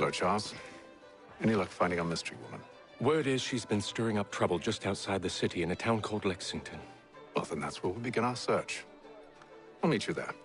Hello, Charles. Any luck finding our mystery woman? Word is she's been stirring up trouble just outside the city in a town called Lexington. Well, then that's where we'll begin our search. I'll meet you there.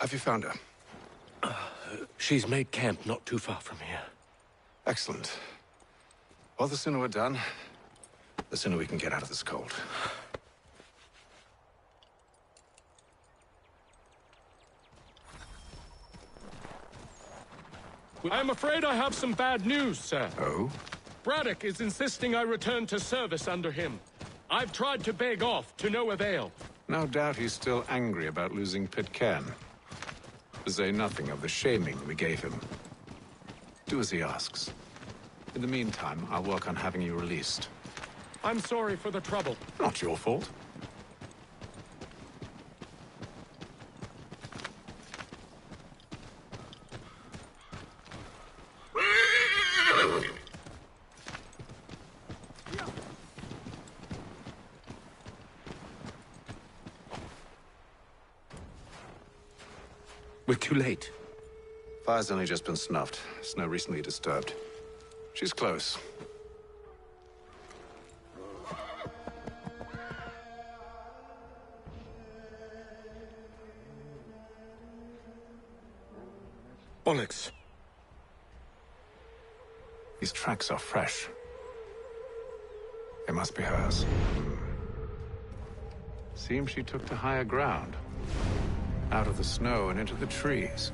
Have you found her? She's made camp not too far from here. Excellent. Well, the sooner we're done, the sooner we can get out of this cold. I'm afraid I have some bad news, sir. Oh? Braddock is insisting I return to service under him. I've tried to beg off, to no avail. No doubt he's still angry about losing Pitcairn. To say nothing of the shaming we gave him. Do as he asks. In the meantime, I'll work on having you released. I'm sorry for the trouble. Not your fault. We're too late. Fire's only just been snuffed. Snow recently disturbed. She's close. Bollocks. These tracks are fresh. They must be hers. Seems she took to higher ground. Out of the snow and into the trees.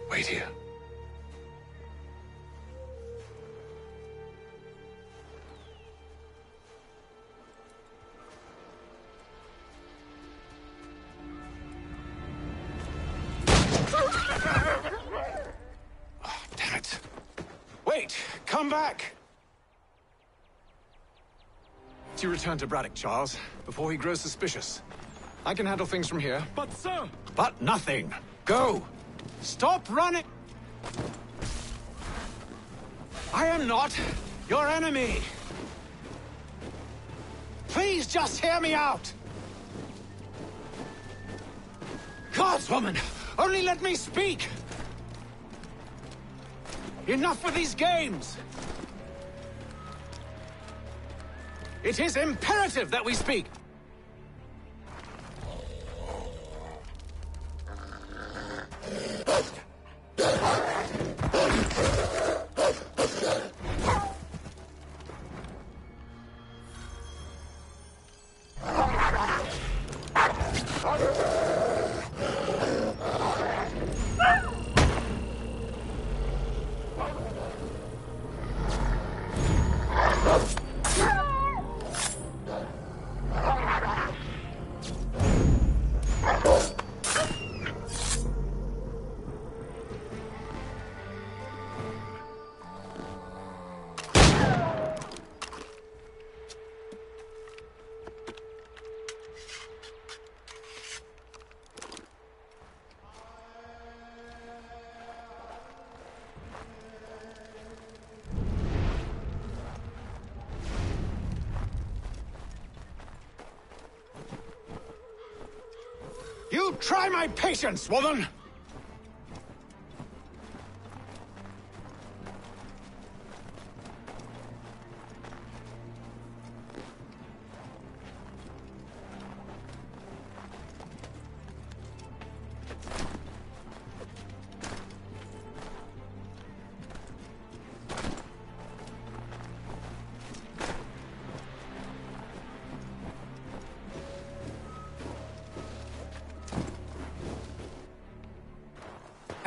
Wait here. Oh, damn it. Wait! Come back! You return to Braddock, Charles, before he grows suspicious. I can handle things from here. But, sir! But nothing! Go! Stop running! I am not your enemy! Please just hear me out! Gods, woman! Only let me speak! Enough with these games! It is imperative that we speak! You try my patience, woman!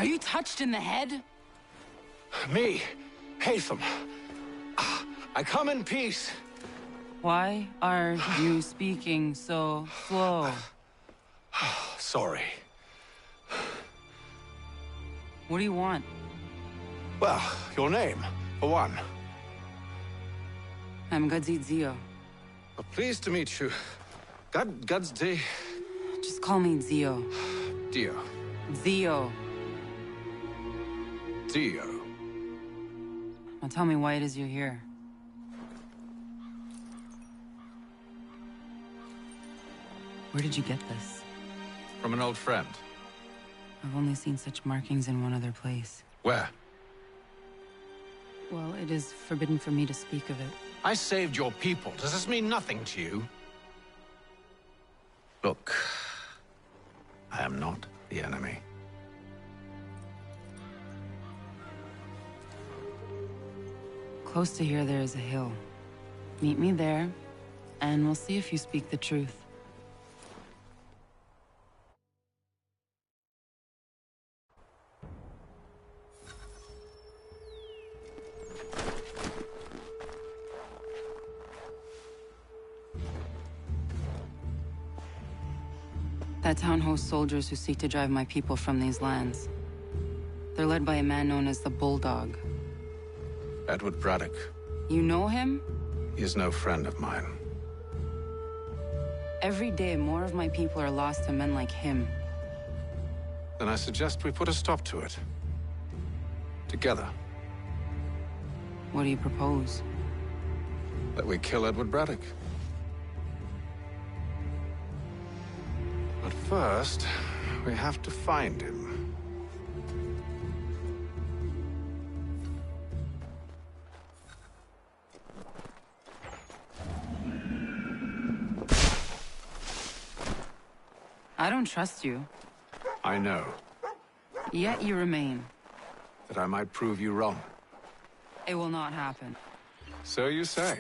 Are you touched in the head? Me, Hatham. I come in peace. Why are you speaking so slow? Sorry. What do you want? Well, your name, for one. I'm Gadzit Zio. Well, pleased to meet you. Gadsdi. Just call me Zio. Dio. Zio. Dio. Now tell me why it is you're here. Where did you get this? From an old friend. I've only seen such markings in one other place. Where? Well, it is forbidden for me to speak of it. I saved your people. Does this mean nothing to you? Look, I am not the enemy. Close to here, there is a hill. Meet me there, and we'll see if you speak the truth. That town hosts soldiers who seek to drive my people from these lands. They're led by a man known as the Bulldog. Edward Braddock. You know him? He is no friend of mine. Every day, more of my people are lost to men like him. Then I suggest we put a stop to it. Together. What do you propose? That we kill Edward Braddock. But first, we have to find him. I don't trust you. I know. Yet you remain. That I might prove you wrong. It will not happen. So you say.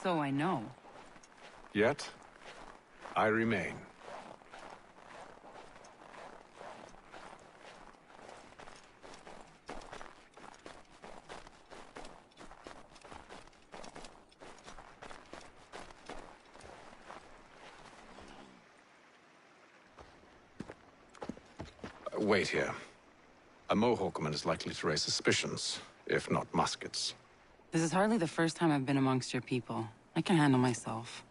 So I know. Yet, I remain. Wait here. A Mohawkman is likely to raise suspicions, if not muskets. This is hardly the first time I've been amongst your people. I can handle myself.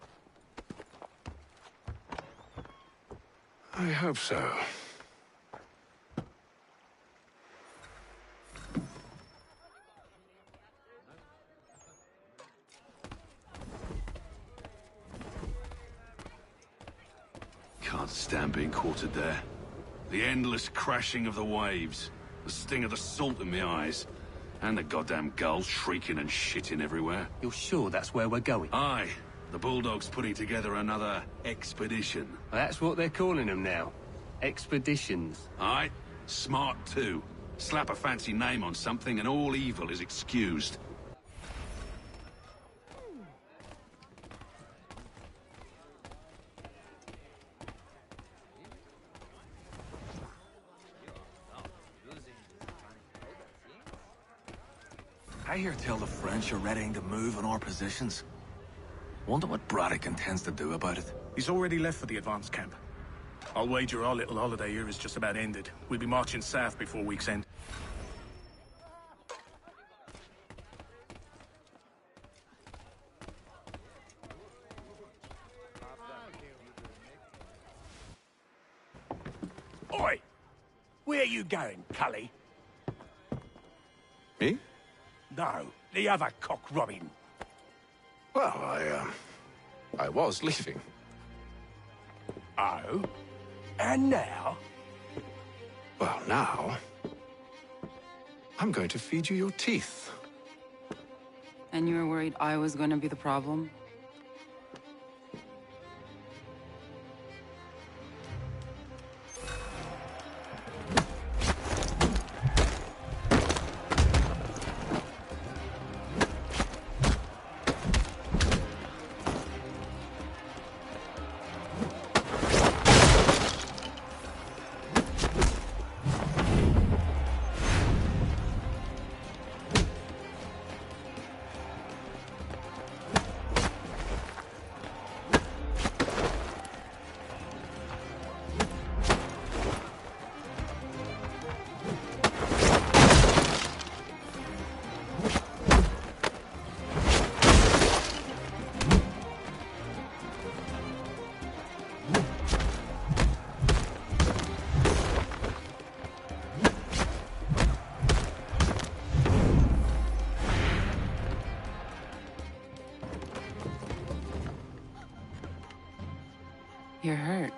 I hope so. Can't stand being quartered there. The endless crashing of the waves, the sting of the salt in my eyes, and the goddamn gulls shrieking and shitting everywhere. You're sure that's where we're going? Aye, the Bulldog's putting together another expedition. Well, that's what they're calling them now. Expeditions. Aye, smart too. Slap a fancy name on something and all evil is excused. I hear tell the French are readying to move on our positions. Wonder what Braddock intends to do about it. He's already left for the advanced camp. I'll wager our little holiday here is just about ended. We'll be marching south before week's end. Oi! Where you going, Cully? Me? No, the other cock Robin. Well, I was leaving. Oh? And now? Well, now... I'm going to feed you your teeth. And you were worried I was going to be the problem? You're hurt.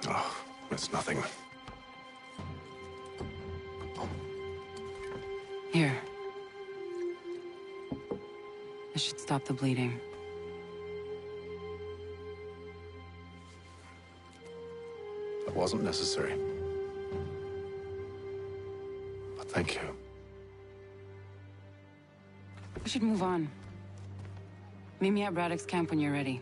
Oh, it's nothing. Here. This should stop the bleeding. That wasn't necessary. But thank you. We should move on. Meet me at Braddock's camp when you're ready.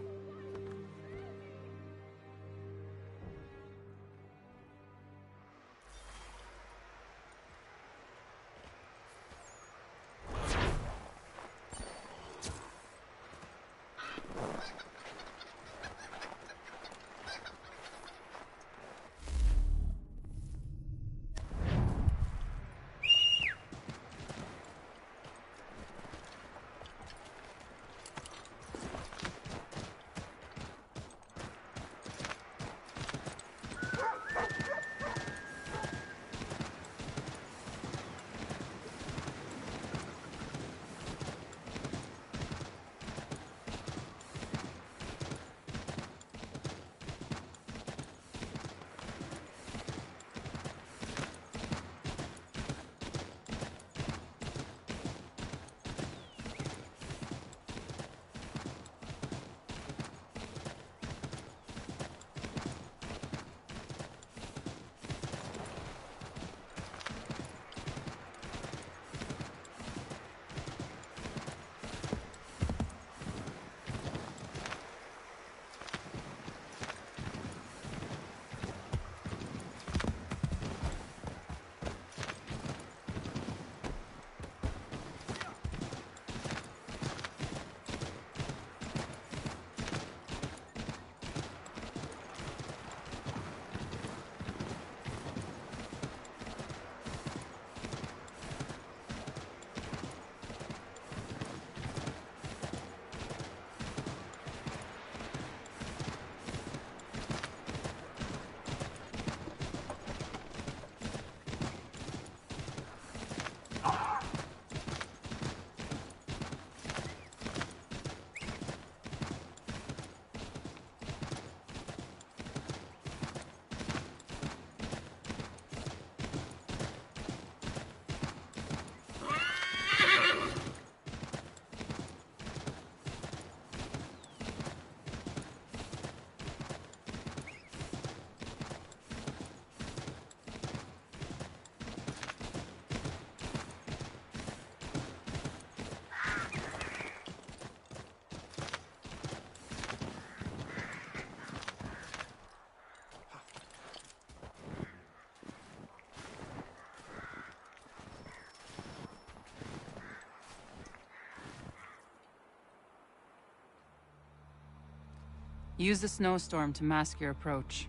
Use the snowstorm to mask your approach.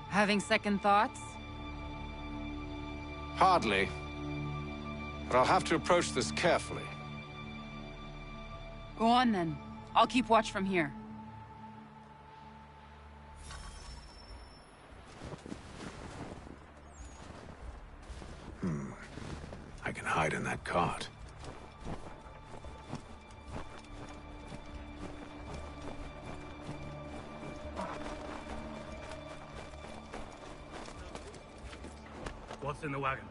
Having second thoughts? Hardly. But I'll have to approach this carefully. Go on then. I'll keep watch from here. I can hide in that cart. What's in the wagon?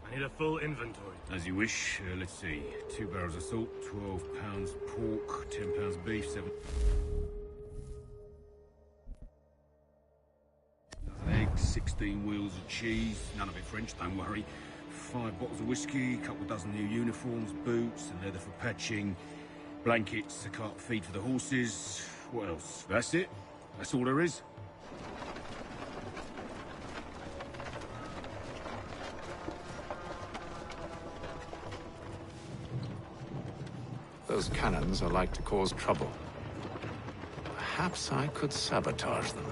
I need a full inventory. As you wish. Let's see. 2 barrels of salt, 12 pounds pork, 10 pounds beef, 7 eggs, 16 wheels of cheese. None of it French, don't worry. 5 bottles of whiskey, a couple dozen new uniforms, boots, and leather for patching, blankets, a cart feed for the horses. What else? That's it. That's all there is. Those cannons are like to cause trouble. Perhaps I could sabotage them.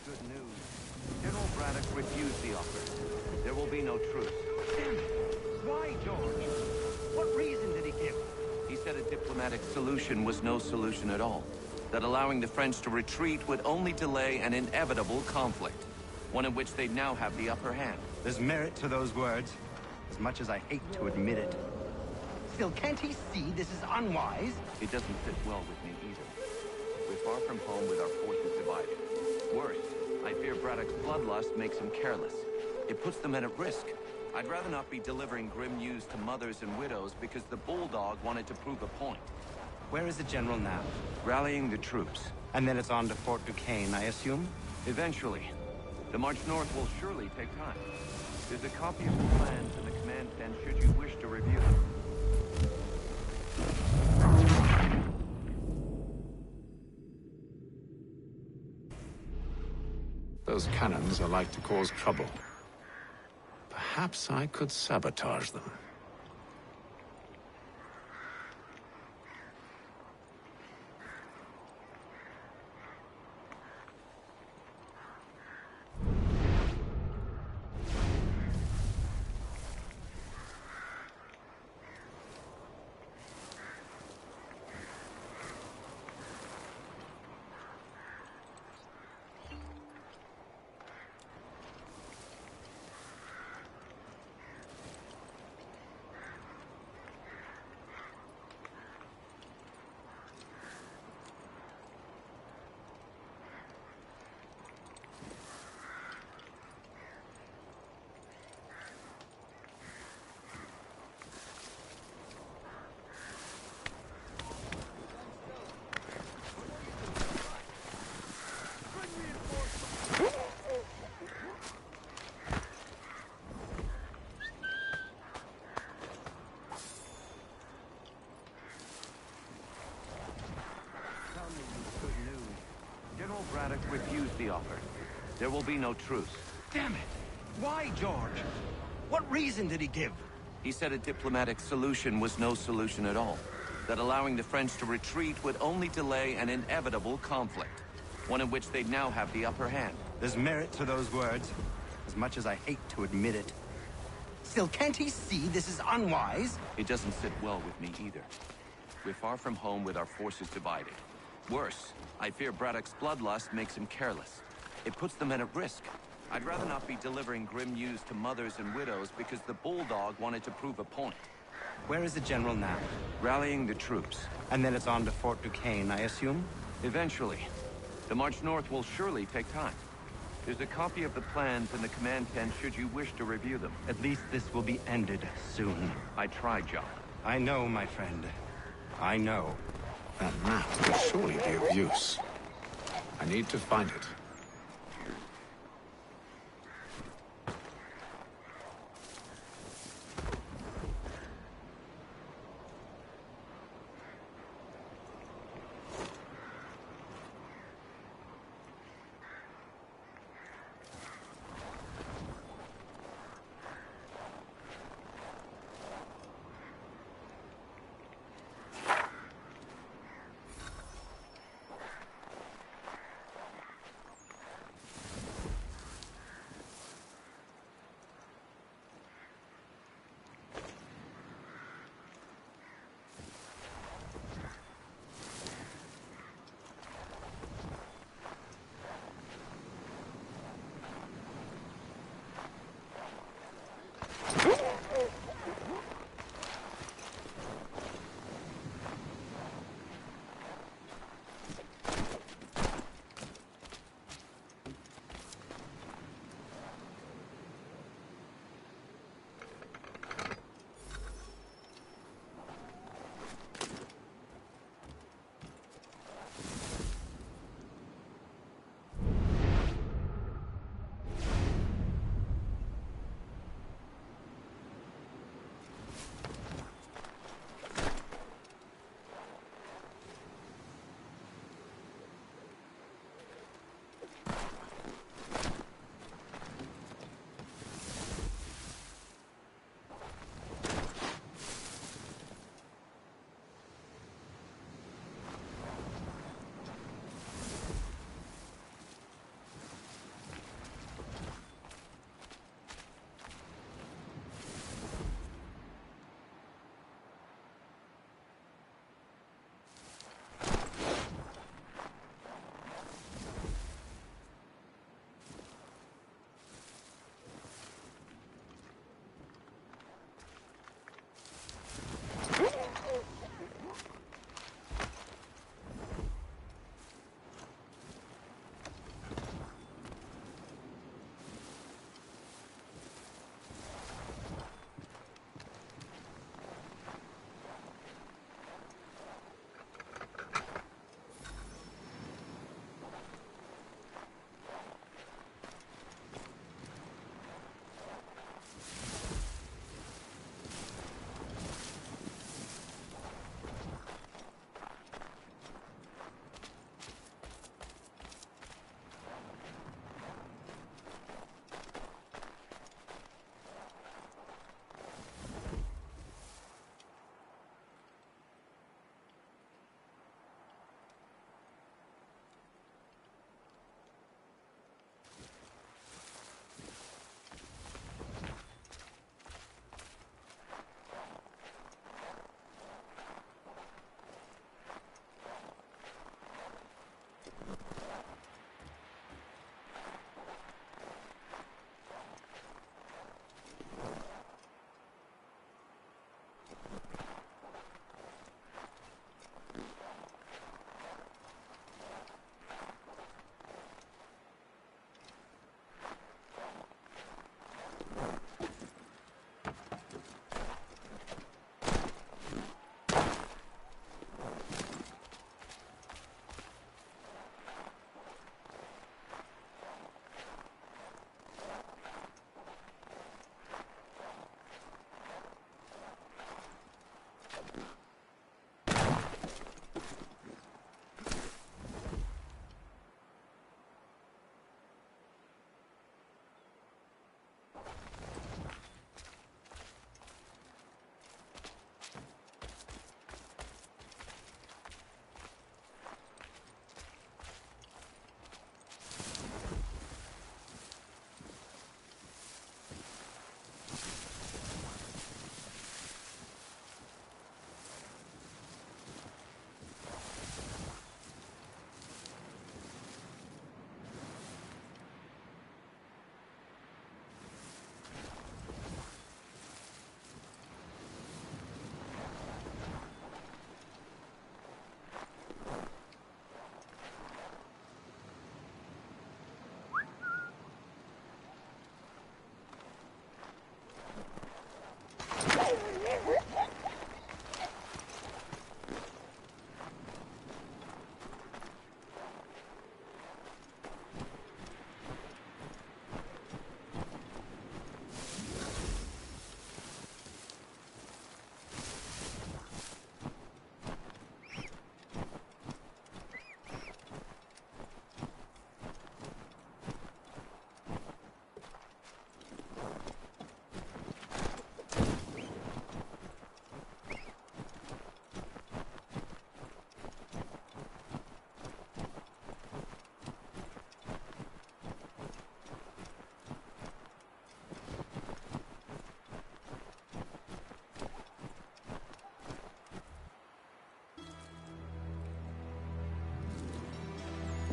Good news. General Braddock refused the offer. There will be no truce. Damn it! Why, George? What reason did he give? diplomatic solution was no solution at all. That allowing the French to retreat would only delay an inevitable conflict, one in which they'd now have the upper hand. There's merit to those words, as much as I hate to admit it. Still, can't he see this is unwise? It doesn't fit well with me either. We're far from home with our forces divided. Worse, I fear Braddock's bloodlust makes him careless. It puts the men at risk. I'd rather not be delivering grim news to mothers and widows because the Bulldog wanted to prove a point. Where is the General now? Rallying the troops. And then it's on to Fort Duquesne, I assume? Eventually. The march north will surely take time. There's a copy of the plans in the command tent should you wish to review them. Those cannons are like to cause trouble. Perhaps I could sabotage them. General Braddock refused the offer. There will be no truce. Damn it! Why, George? What reason did he give? He said a diplomatic solution was no solution at all. That allowing the French to retreat would only delay an inevitable conflict. One in which they'd now have the upper hand. There's merit to those words, as much as I hate to admit it. Still, can't he see this is unwise? It doesn't sit well with me either. We're far from home with our forces divided. Worse, I fear Braddock's bloodlust makes him careless. It puts the men at risk. I'd rather not be delivering grim news to mothers and widows because the Bulldog wanted to prove a point. Where is the General now? Rallying the troops. And then it's on to Fort Duquesne, I assume? Eventually. The march north will surely take time. There's a copy of the plans in the command tent should you wish to review them. At least this will be ended soon. I tried, John. I know, my friend. I know. That map will surely be of use. I need to find it.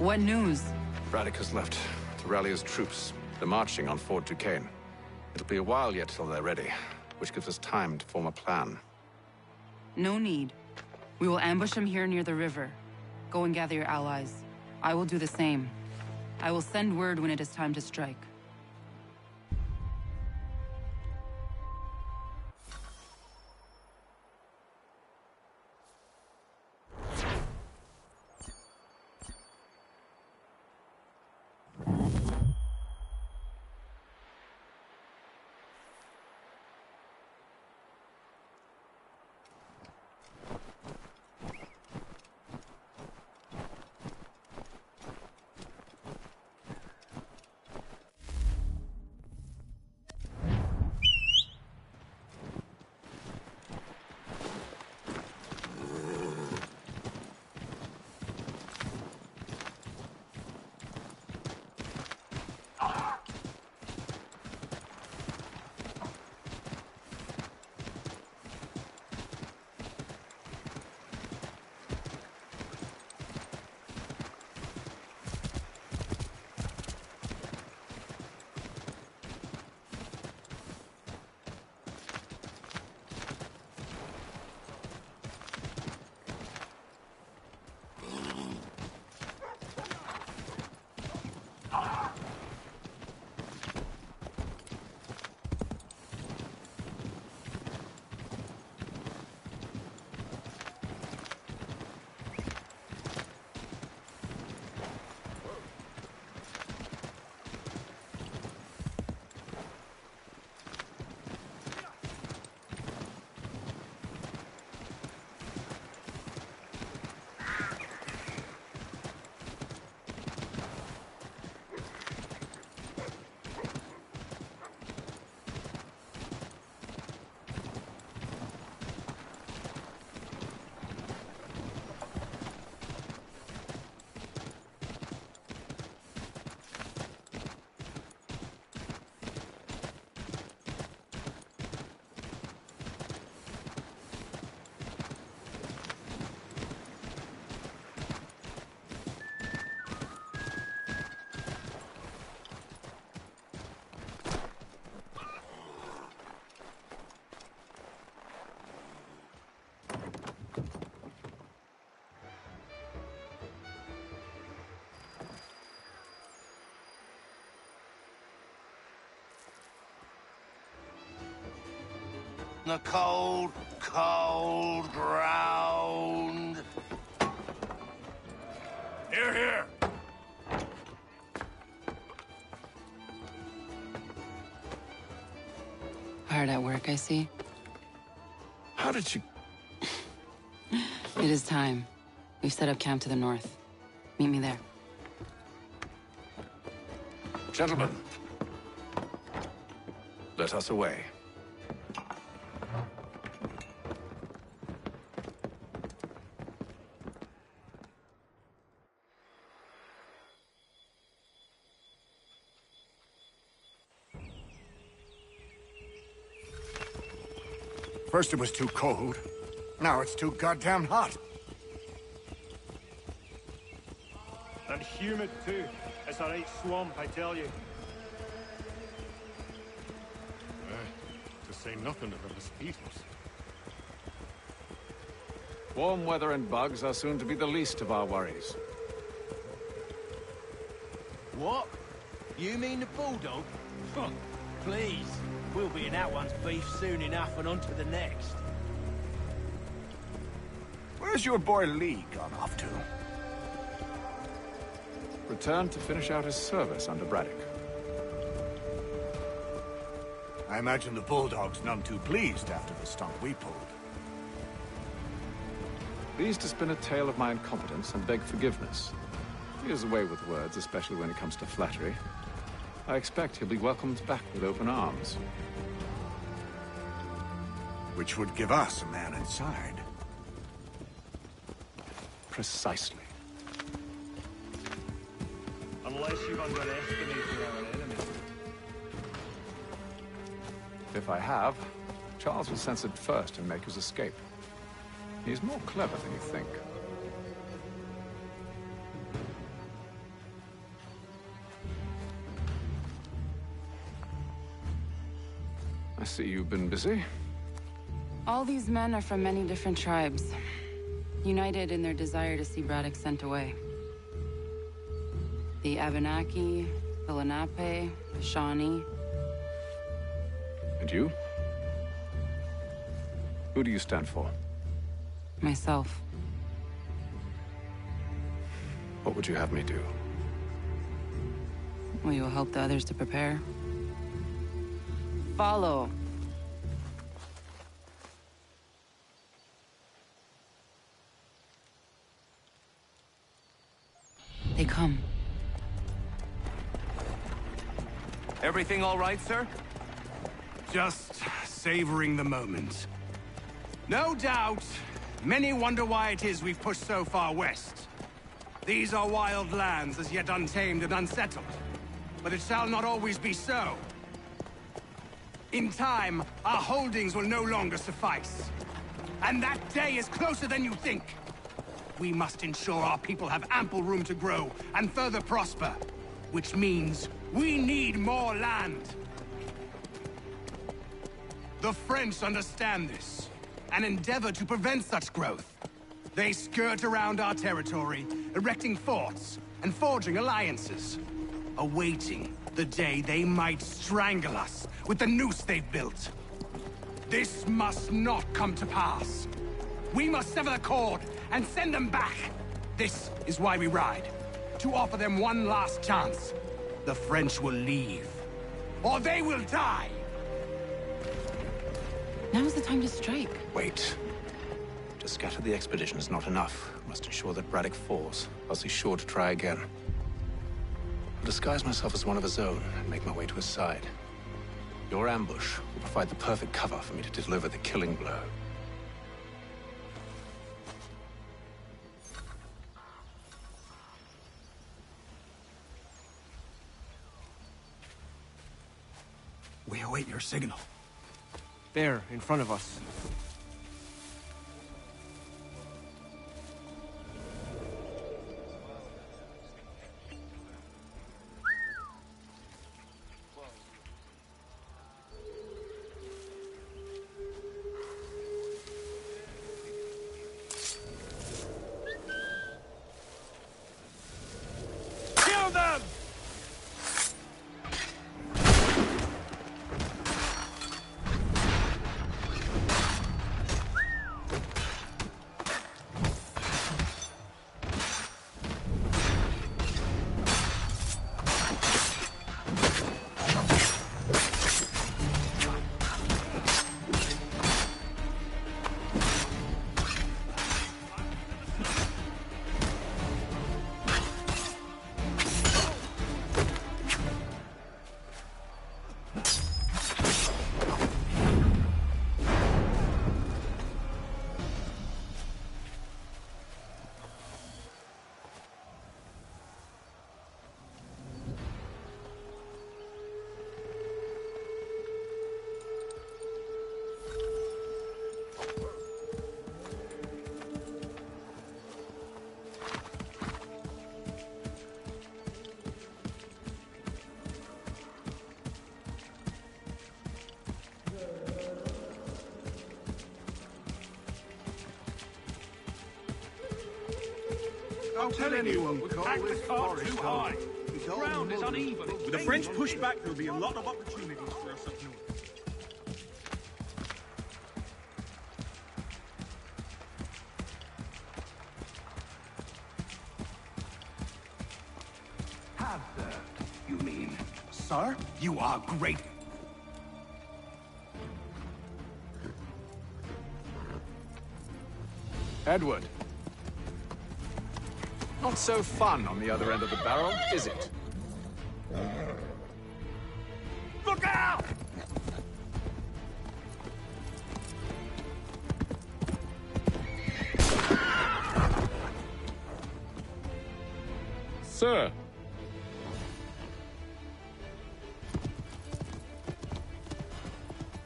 What news? Braddock has left to rally his troops. They're marching on Fort Duquesne. It'll be a while yet till they're ready, which gives us time to form a plan. No need. We will ambush him here near the river. Go and gather your allies. I will do the same. I will send word when it is time to strike. The cold, cold ground. Here, here! Hard at work, I see. How did you... It is time. We've set up camp to the north. Meet me there. Gentlemen, let us away. First it was too cold. Now it's too goddamn hot. And humid too. It's a right swamp, I tell you. To say nothing of the mosquitoes. Warm weather and bugs are soon to be the least of our worries. What? You mean the bulldog? Huh, please. We'll be in that one's beef soon enough and on to the next. Where's your boy Lee gone off to? Returned to finish out his service under Braddock. I imagine the bulldog's none too pleased after the stunt we pulled. Pleased to spin a tale of my incompetence and beg forgiveness. He has a way with words, especially when it comes to flattery. I expect he'll be welcomed back with open arms. Which would give us a man inside. Precisely. Unless you've underestimated our enemy. If I have, Charles will sense it first and make his escape. He's more clever than you think. see you've been busy. All these men are from many different tribes, united in their desire to see Braddock sent away. The Abenaki, the Lenape, the Shawnee. And you? Who do you stand for? Myself. What would you have me do? Will you help the others to prepare? Follow. They come. Everything all right, sir? Just savoring the moment. No doubt, many wonder why it is we've pushed so far west. These are wild lands, as yet untamed and unsettled. But it shall not always be so. In time, our holdings will no longer suffice. And that day is closer than you think. We must ensure our people have ample room to grow and further prosper. Which means we need more land. The French understand this, and endeavor to prevent such growth. They skirt around our territory, erecting forts and forging alliances, awaiting the day they might strangle us with the noose they've built. This must not come to pass. We must sever the cord and send them back. This is why we ride, to offer them one last chance. The French will leave, or they will die. Now's the time to strike. Wait. To scatter the expedition is not enough. We must ensure that Braddock falls, else he's sure to try again. I'll disguise myself as one of his own and make my way to his side. Your ambush will provide the perfect cover for me to deliver the killing blow. We await your signal. There, in front of us. Kill them! I'll tell anyone, we packed the cart too high. The ground is uneven. With the French push back, there'll be a lot of opportunities for us up north. Have you mean? Sir, you are great. Edward. Not so fun on the other end of the barrel, is it? Look out! Sir.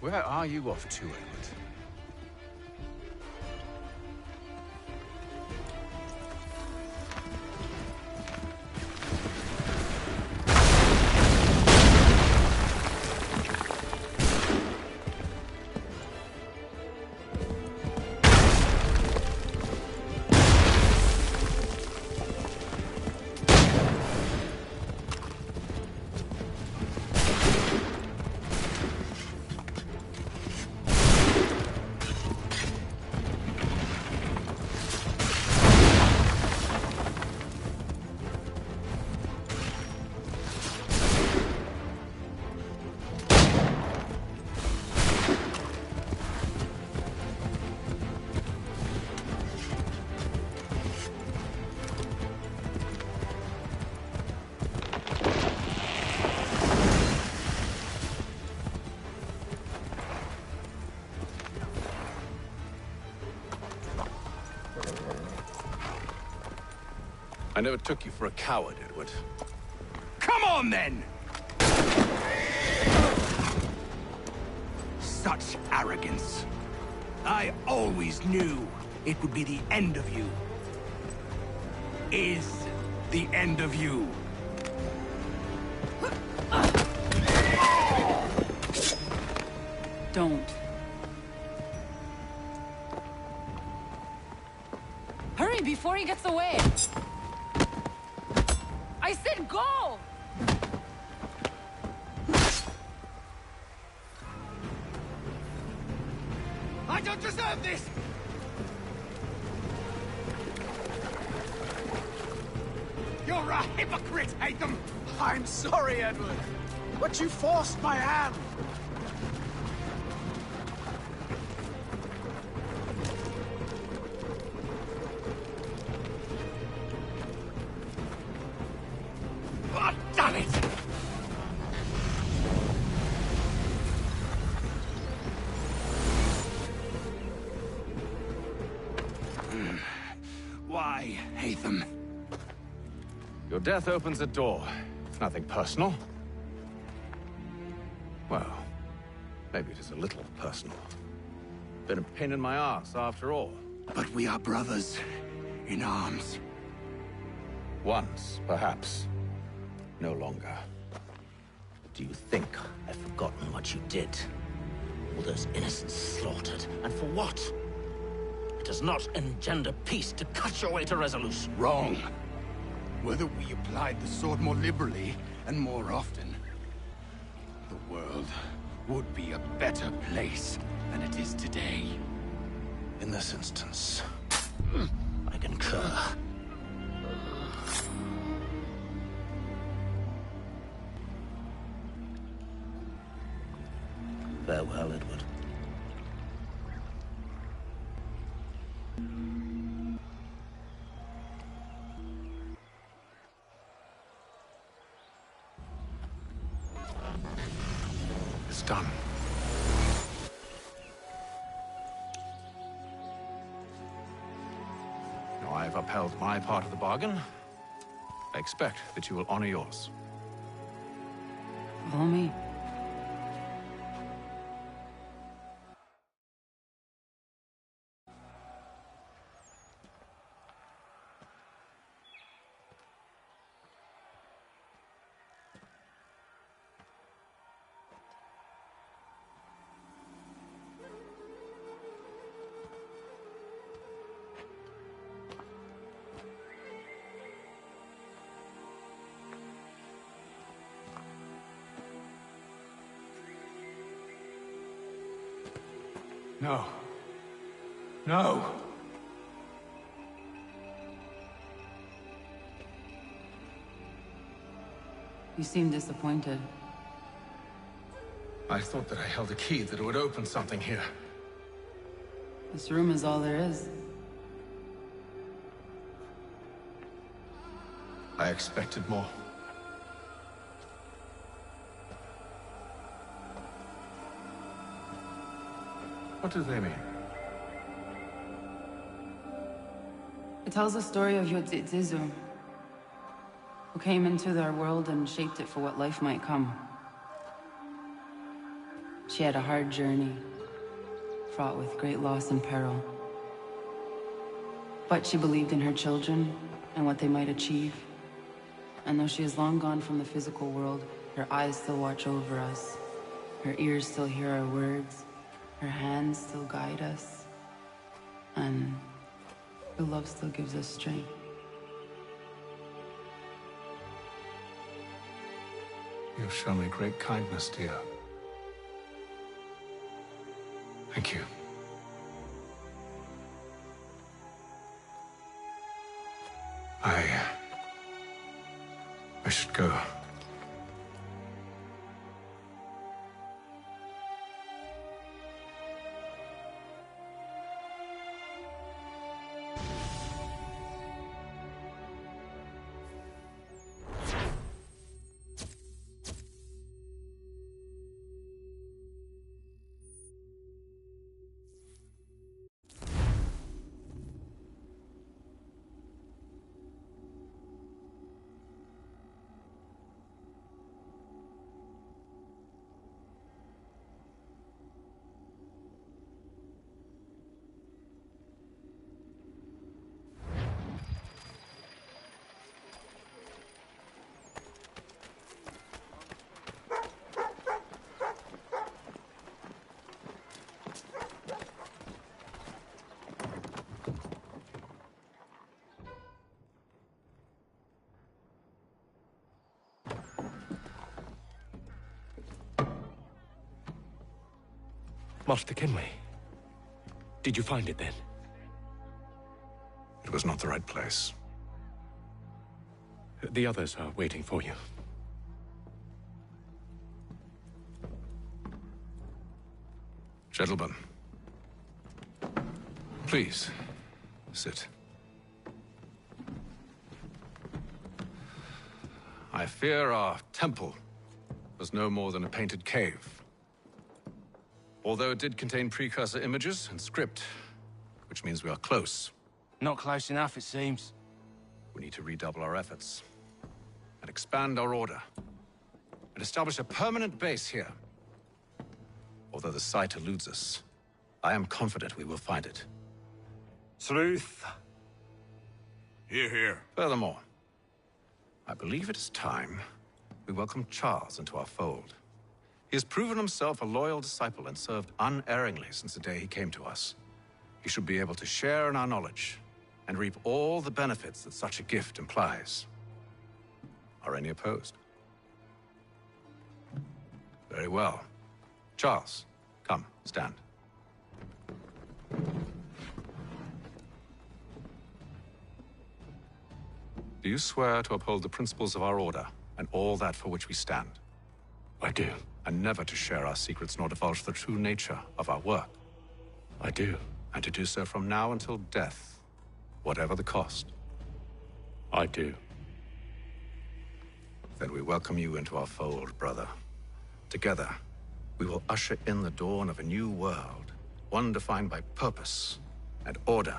Where are you off to, Edward? I never took you for a coward, Edward. Come on, then! Such arrogance. I always knew it would be the end of you. Is the end of you. Don't. Hurry before he gets away! I said go! I don't deserve this! You're a hypocrite, Hatham! I'm sorry, Edward, but you forced my hand. Oh, damn it! Why, Hatham? Your death opens a door. It's nothing personal. Well, maybe it is a little personal. Been a pain in my ass, after all. But we are brothers in arms. Once, perhaps. No longer. Do you think I've forgotten what you did? All those innocents slaughtered, and for what? It does not engender peace to cut your way to resolution. Wrong. Whether we applied the sword more liberally and more often, the world would be a better place than it is today. In this instance, I concur. Farewell, Edward. It's done. Now I've upheld my part of the bargain. I expect that you will honor yours. Follow me. No. No! You seem disappointed. I thought that I held a key that would open something here. This room is all there is. I expected more. What do they mean? It tells the story of Yodzizu, who came into their world and shaped it for what life might come. She had a hard journey, fraught with great loss and peril. But she believed in her children and what they might achieve. And though she is long gone from the physical world, her eyes still watch over us. Her ears still hear our words. Her hands still guide us. And her love still gives us strength. You've shown me great kindness, dear. Thank you. I should go. Master Kenway. Did you find it then? It was not the right place. The others are waiting for you. Gentlemen, please, sit. I fear our temple was no more than a painted cave. Although it did contain precursor images and script, which means we are close. Not close enough, it seems. We need to redouble our efforts and expand our order and establish a permanent base here. Although the site eludes us, I am confident we will find it. Truth. Hear, hear. Furthermore, I believe it is time we welcome Charles into our fold. He has proven himself a loyal disciple and served unerringly since the day he came to us. He should be able to share in our knowledge and reap all the benefits that such a gift implies. Are any opposed? Very well. Charles, come, stand. Do you swear to uphold the principles of our order and all that for which we stand? I do. And never to share our secrets nor divulge the true nature of our work? I do. And to do so from now until death, whatever the cost? I do. Then we welcome you into our fold, brother. Together, we will usher in the dawn of a new world, one defined by purpose and order.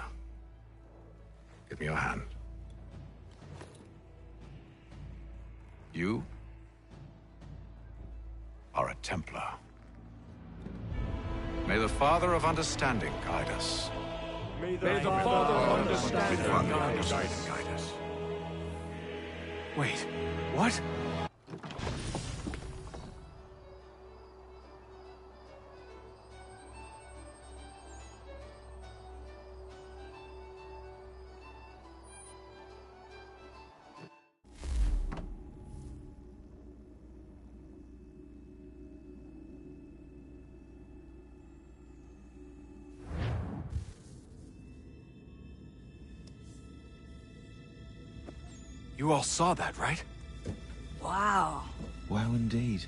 Give me your hand. You are a Templar. May the Father of Understanding guide us. May the Father of Understanding guide us. Wait, what? You all saw that, right? Wow. Wow, indeed.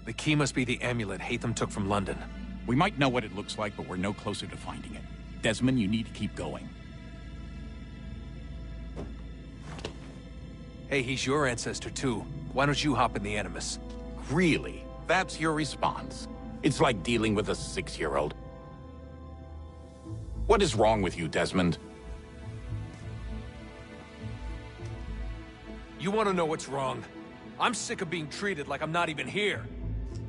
The key must be the amulet Hatham took from London. We might know what it looks like, but we're no closer to finding it. Desmond, you need to keep going. Hey, he's your ancestor too. Why don't you hop in the Animus? Really? That's your response? It's like dealing with a 6-year-old. What is wrong with you, Desmond? You want to know what's wrong? I'm sick of being treated like I'm not even here.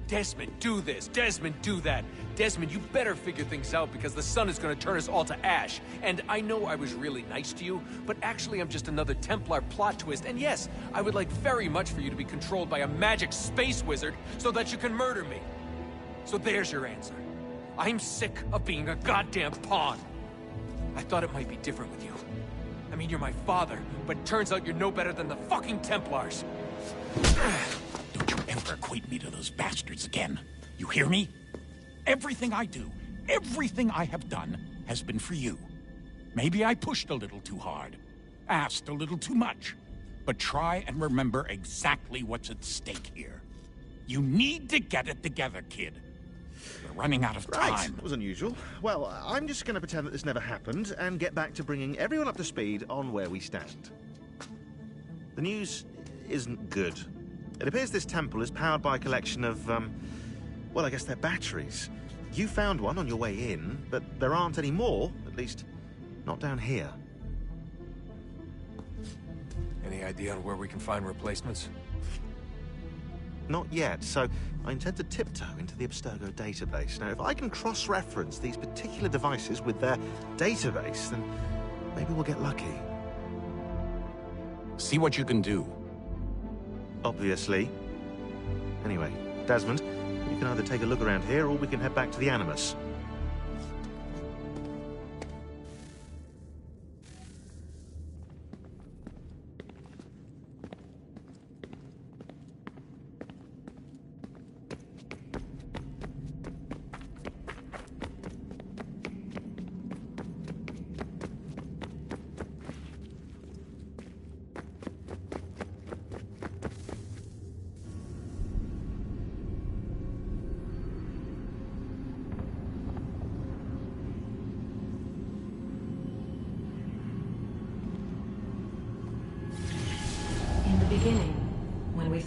Desmond, do this. Desmond, do that. Desmond, you better figure things out because the sun is going to turn us all to ash. And I know I was really nice to you, but actually I'm just another Templar plot twist. And yes, I would like very much for you to be controlled by a magic space wizard so that you can murder me. So there's your answer. I'm sick of being a goddamn pawn. I thought it might be different with you. I mean, you're my father, but it turns out you're no better than the fucking Templars. Don't you ever equate me to those bastards again. You hear me? Everything I do, everything I have done, has been for you. Maybe I pushed a little too hard, asked a little too much, but try and remember exactly what's at stake here. You need to get it together, kid. We're running out of time. Right, that was unusual. Well, I'm just going to pretend that this never happened and get back to bringing everyone up to speed on where we stand. The news isn't good. It appears this temple is powered by a collection of, well, I guess they're batteries. You found one on your way in, but there aren't any more, at least not down here. Any idea on where we can find replacements? Not yet, so I intend to tiptoe into the Abstergo database. Now, if I can cross-reference these particular devices with their database, then maybe we'll get lucky. See what you can do. Obviously. Anyway, Desmond, you can either take a look around here, or we can head back to the Animus.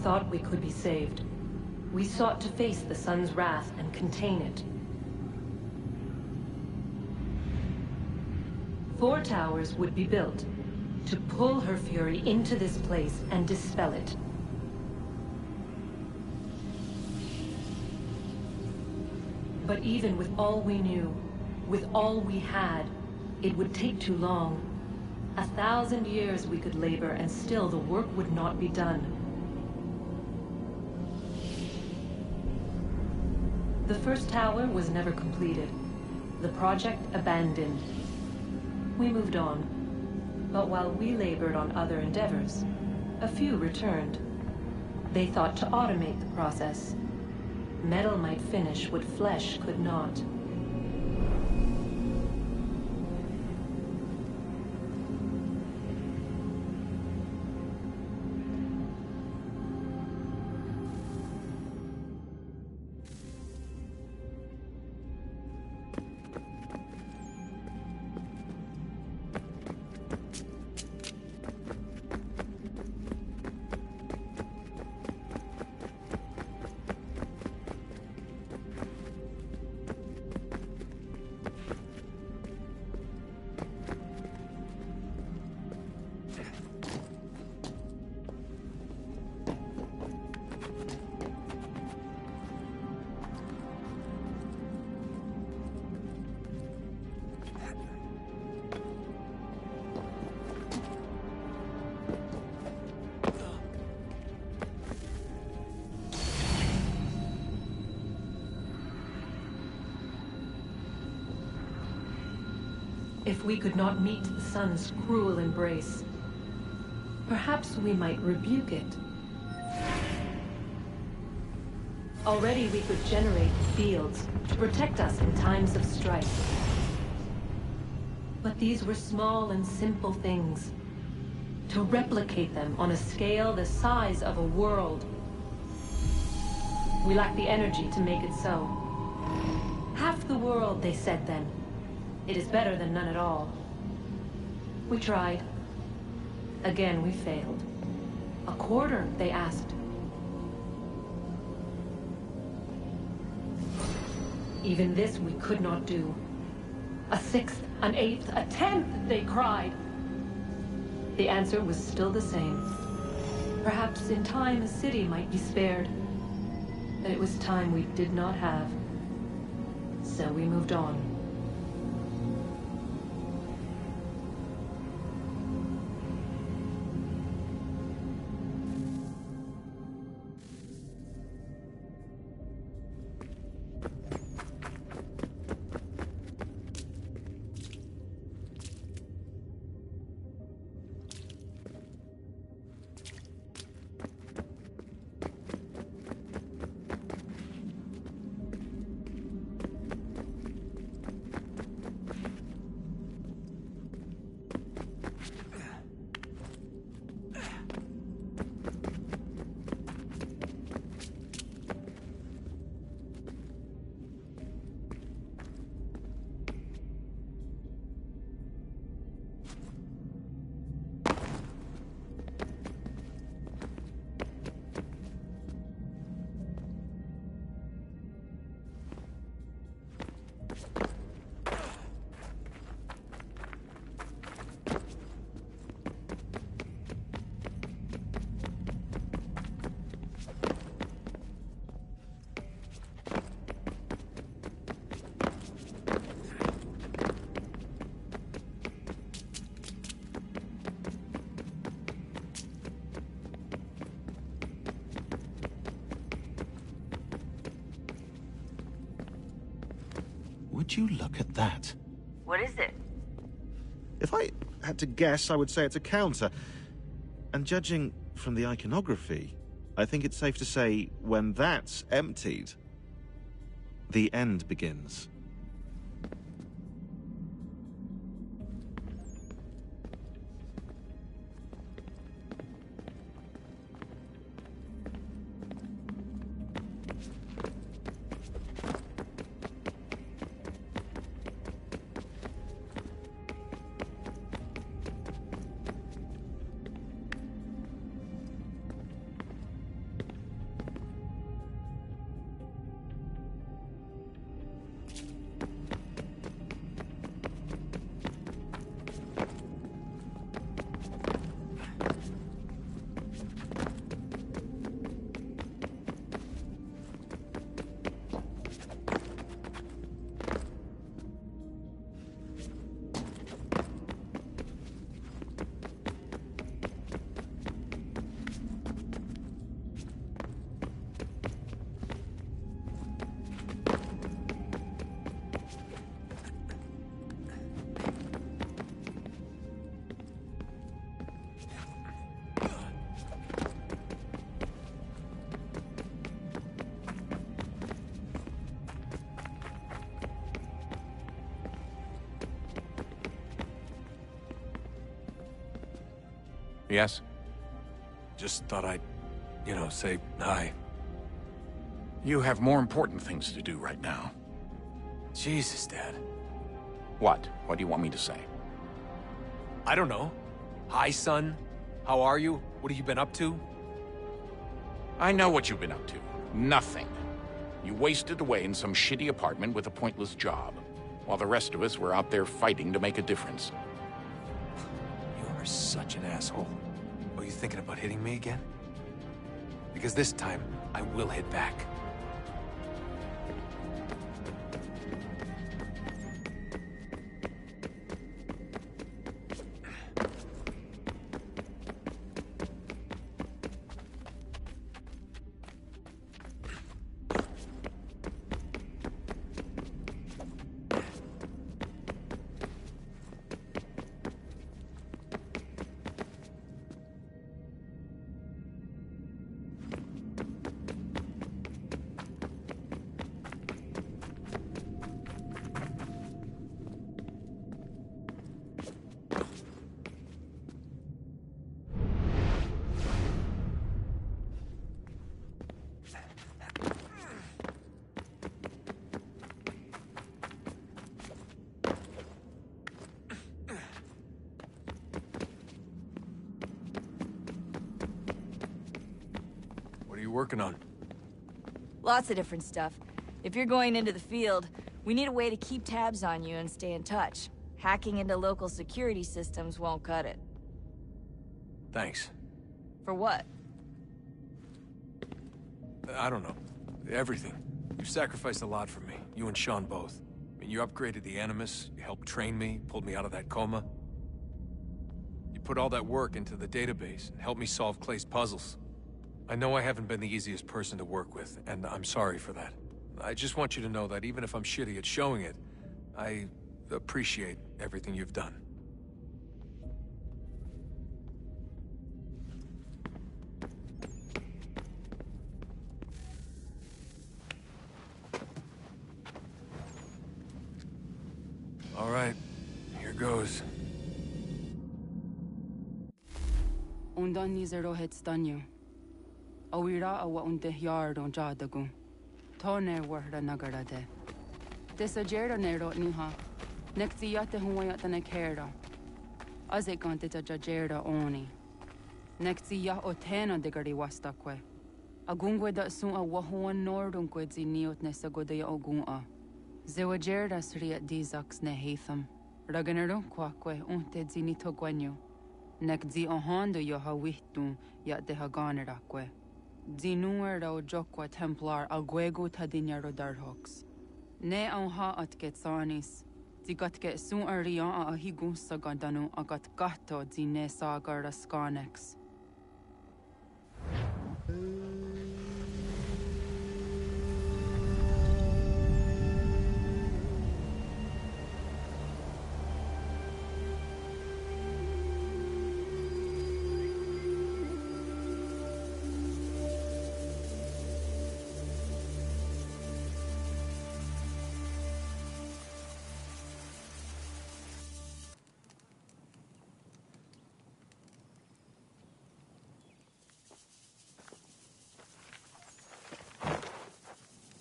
thought we could be saved. We sought to face the sun's wrath and contain it. 4 towers would be built to pull her fury into this place and dispel it. But even with all we knew, with all we had, it would take too long. 1,000 years we could labor and still the work would not be done. The first tower was never completed. The project abandoned. We moved on. But while we labored on other endeavors, a few returned. They thought to automate the process. Metal might finish what flesh could not. If we could not meet the sun's cruel embrace, perhaps we might rebuke it. Already we could generate fields to protect us in times of strife. But these were small and simple things. To replicate them on a scale the size of a world. We lack the energy to make it so. Half the world, they said then. It is better than none at all. We tried. Again, we failed. A quarter, they asked. Even this we could not do. A sixth, an eighth, a tenth, they cried. The answer was still the same. Perhaps in time a city might be spared. But it was time we did not have. So we moved on. Would you look at that? What is it? If I had to guess, I would say it's a counter. And judging from the iconography, I think it's safe to say when that's emptied, the end begins. Yes? Just thought I'd, say hi. You have more important things to do right now. Jesus, Dad. What? What do you want me to say? I don't know. Hi, son. How are you? What have you been up to? I know what you've been up to. Nothing. You wasted away in some shitty apartment with a pointless job, while the rest of us were out there fighting to make a difference. You are such an asshole. Are you thinking about hitting me again? Because this time, I will hit back. What are you working on? Lots of different stuff. If you're going into the field, we need a way to keep tabs on you and stay in touch. Hacking into local security systems won't cut it. Thanks. For what? I don't know. Everything. You've sacrificed a lot for me. You and Sean both. I mean, you upgraded the Animus, you helped train me, pulled me out of that coma. You put all that work into the database and helped me solve Clay's puzzles. I know I haven't been the easiest person to work with, and I'm sorry for that. I just want you to know that even if I'm shitty at showing it, I appreciate everything you've done. All right, here goes. Undan nizero het stanyu. Awira awa unte yard on jadagu. Tone warda nagarade. Desajera nero niha. Nekti yate huwayat ne kera. Azekante ta jajera oni. Nekti ya otena degari wastakwe. Agungwe da sun a wahuan nordun kwedzi niot ne sagodaya ogun. Zewajerda sriat dizax ne hatham. Raganero kwakwe unte zini togwanyo. Nek zi ohando yo hawihtun ya de haganerakwe. Zinuer o jokwa templar agwego tadinyaro darhox. Ne onha at getsanis. Zigat get sun arian a higun sagandanu agat gato zine sagar skanex.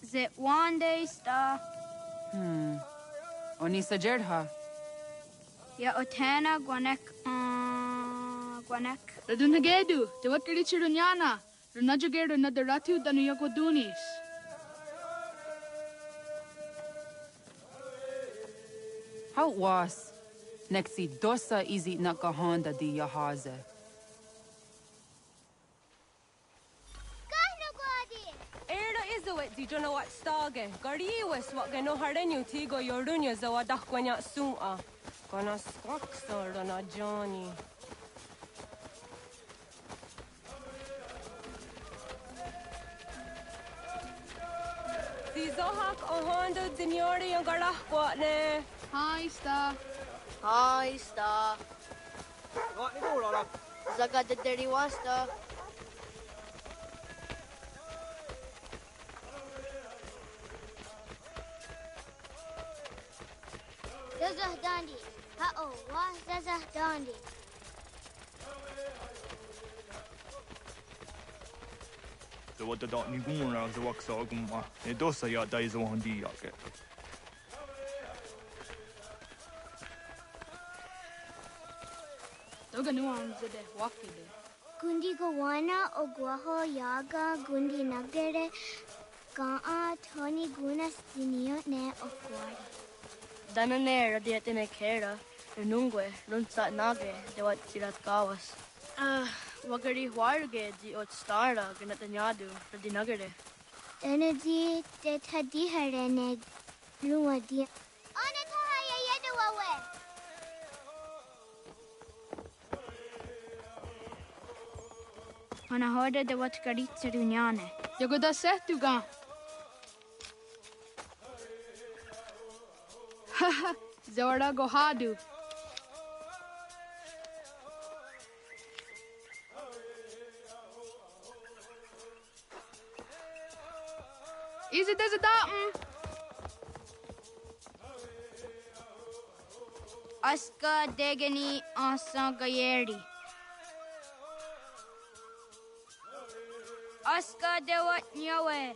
Is it one day star? Onisa Jerdha. Ya otana guanek guanek. Radunagedu, the what Richirunyana, Runajagedu another Ratu than Yakodunis. How was? Nexi dosa izi nakahanda di yahaze. Di jono wat stage. Gariwes wat geno hardenyu tigo yorunya zawa dakwanya suma. Gona squaxor na Johnny. Zizohak ohando dinyori yung garahkwatne. Hi, Star. Hi, Star. Zaga the dirty wasta. Zazah Dandi. Uh-oh, what Zazah Dandi? the what the dot Niguna, the Waxaguma, a dosa ya days on the yake. Toga nuanze de wakide. Gundi Gawana, Oguaho, Yaga, Gundi Nagere, Gaa, Tony Gunas, Dinio, Ne, Okwari. Dananera, Dietene Kera, Nungue, Lunsa Nage, de what Sirat Gawas. Wagari Warge, the Otstara, Ganatanyadu, for the Nagare. Energy, de Tadiharene, Lua Dia. Onatahaya Yedawawe. Ana hörde det var tkaritser unjane. Jag går där sett du gan. Haha, Zora go hadu. Is it as a datum? Aska degeni asa gayeri. Aska dewat nyawe.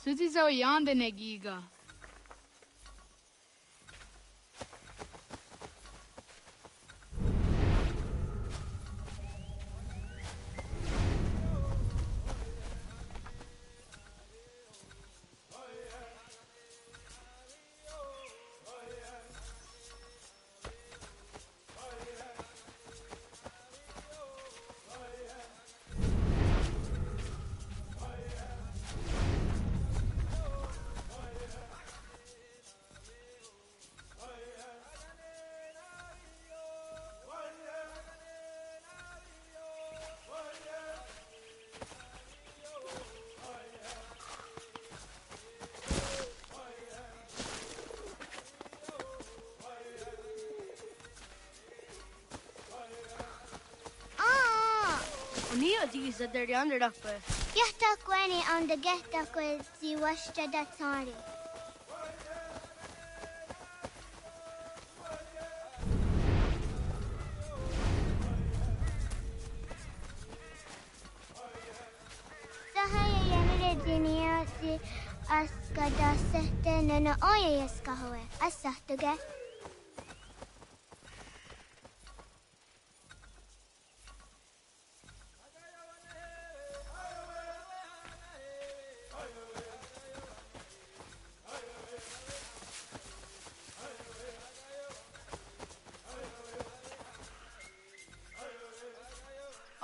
Suzi zo yande negiga. Nia dice der yonder uppe. Getta Gwenny on the Getta Quizzi Washta Datari. Sahaya Yanere Dinia di Askada Sete Nana Oya Yaskahoe. Asahtuge.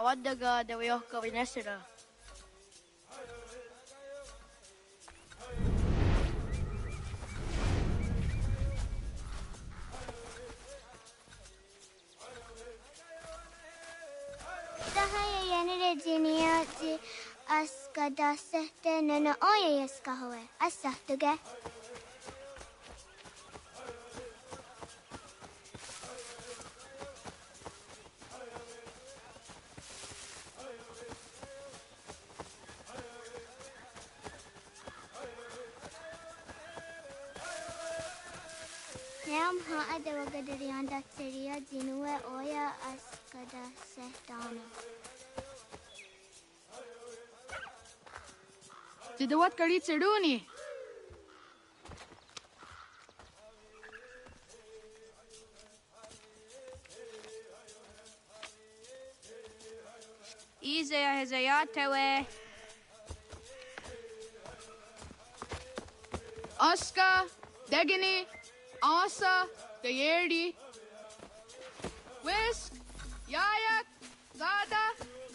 Awaddaga de Wyoka Vinesira. Sahaya Yanere Dinia di Askada Sete Nana Oya Yaskahoe. Asahtuge. Nam ha adawagadarianda seria dinue oya askada sehtana. Tidawat karitser duni. Isaiah Hezeyatewe. Oscar, Degani, Asa, Gayerdi, Whisk, Yayak, Zada,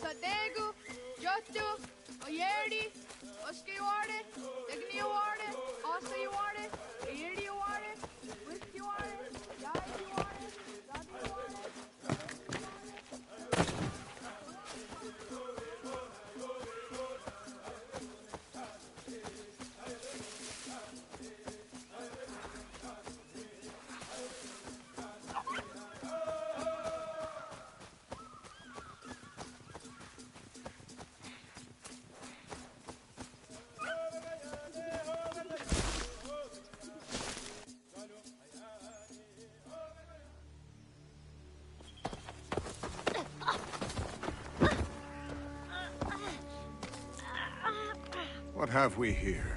Sadegu, Jotu, Oyerdi, Oscar you are it, Degani you are it, Asa you are it, Gayerdi you are it, Whisk you are it, Yayak you are it, Zada you are it. What have we here?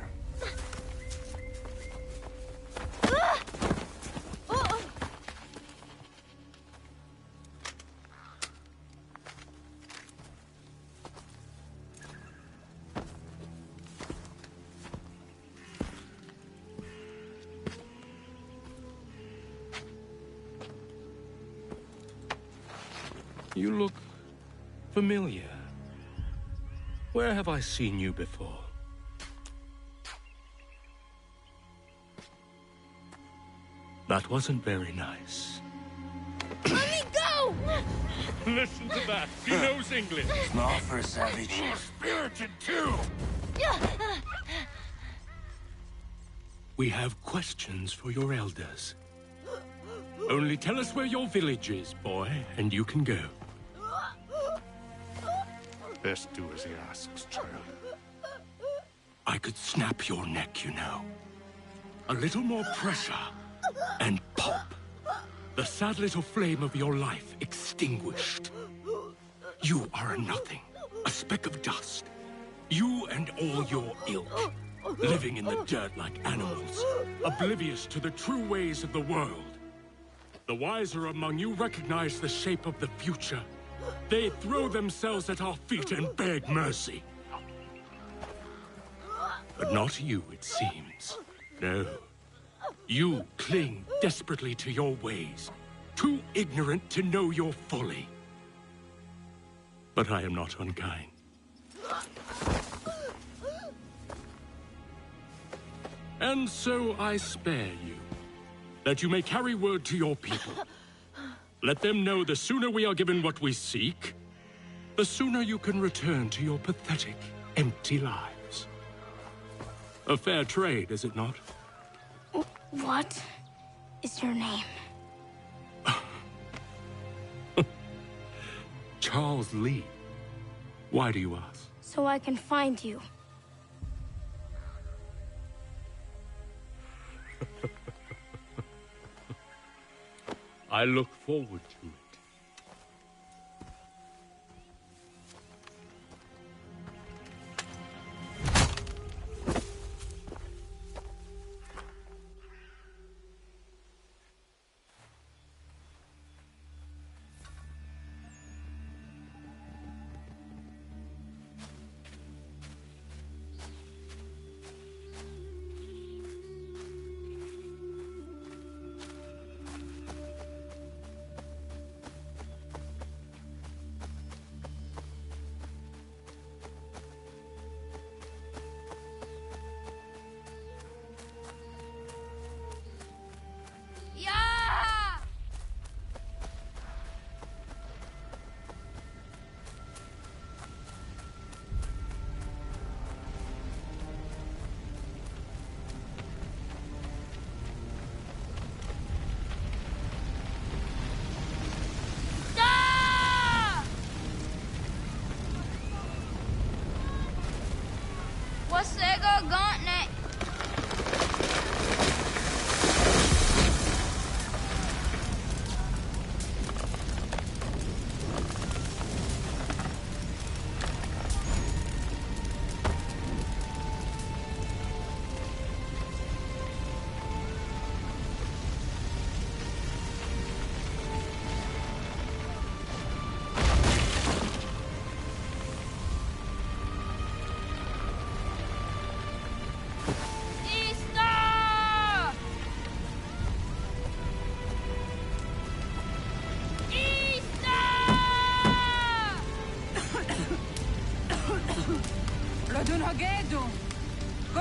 You look familiar. Where have I seen you before? That wasn't very nice. Let me go! Listen to that. He knows English. Small for a savage. You're spirited too. We have questions for your elders. Only tell us where your village is, boy, and you can go. Best do as he asks, child. I could snap your neck, you know. A little more pressure, and pop. The sad little flame of your life extinguished. You are a nothing, a speck of dust. You and all your ilk, living in the dirt like animals, oblivious to the true ways of the world. The wiser among you recognize the shape of the future. They throw themselves at our feet and beg mercy. But not you, it seems. No. You cling desperately to your ways, too ignorant to know your folly. But I am not unkind. And so I spare you, that you may carry word to your people. Let them know the sooner we are given what we seek, the sooner you can return to your pathetic, empty lives. A fair trade, is it not? What is your name? Charles Lee. Why do you ask? So I can find you. I look forward to it.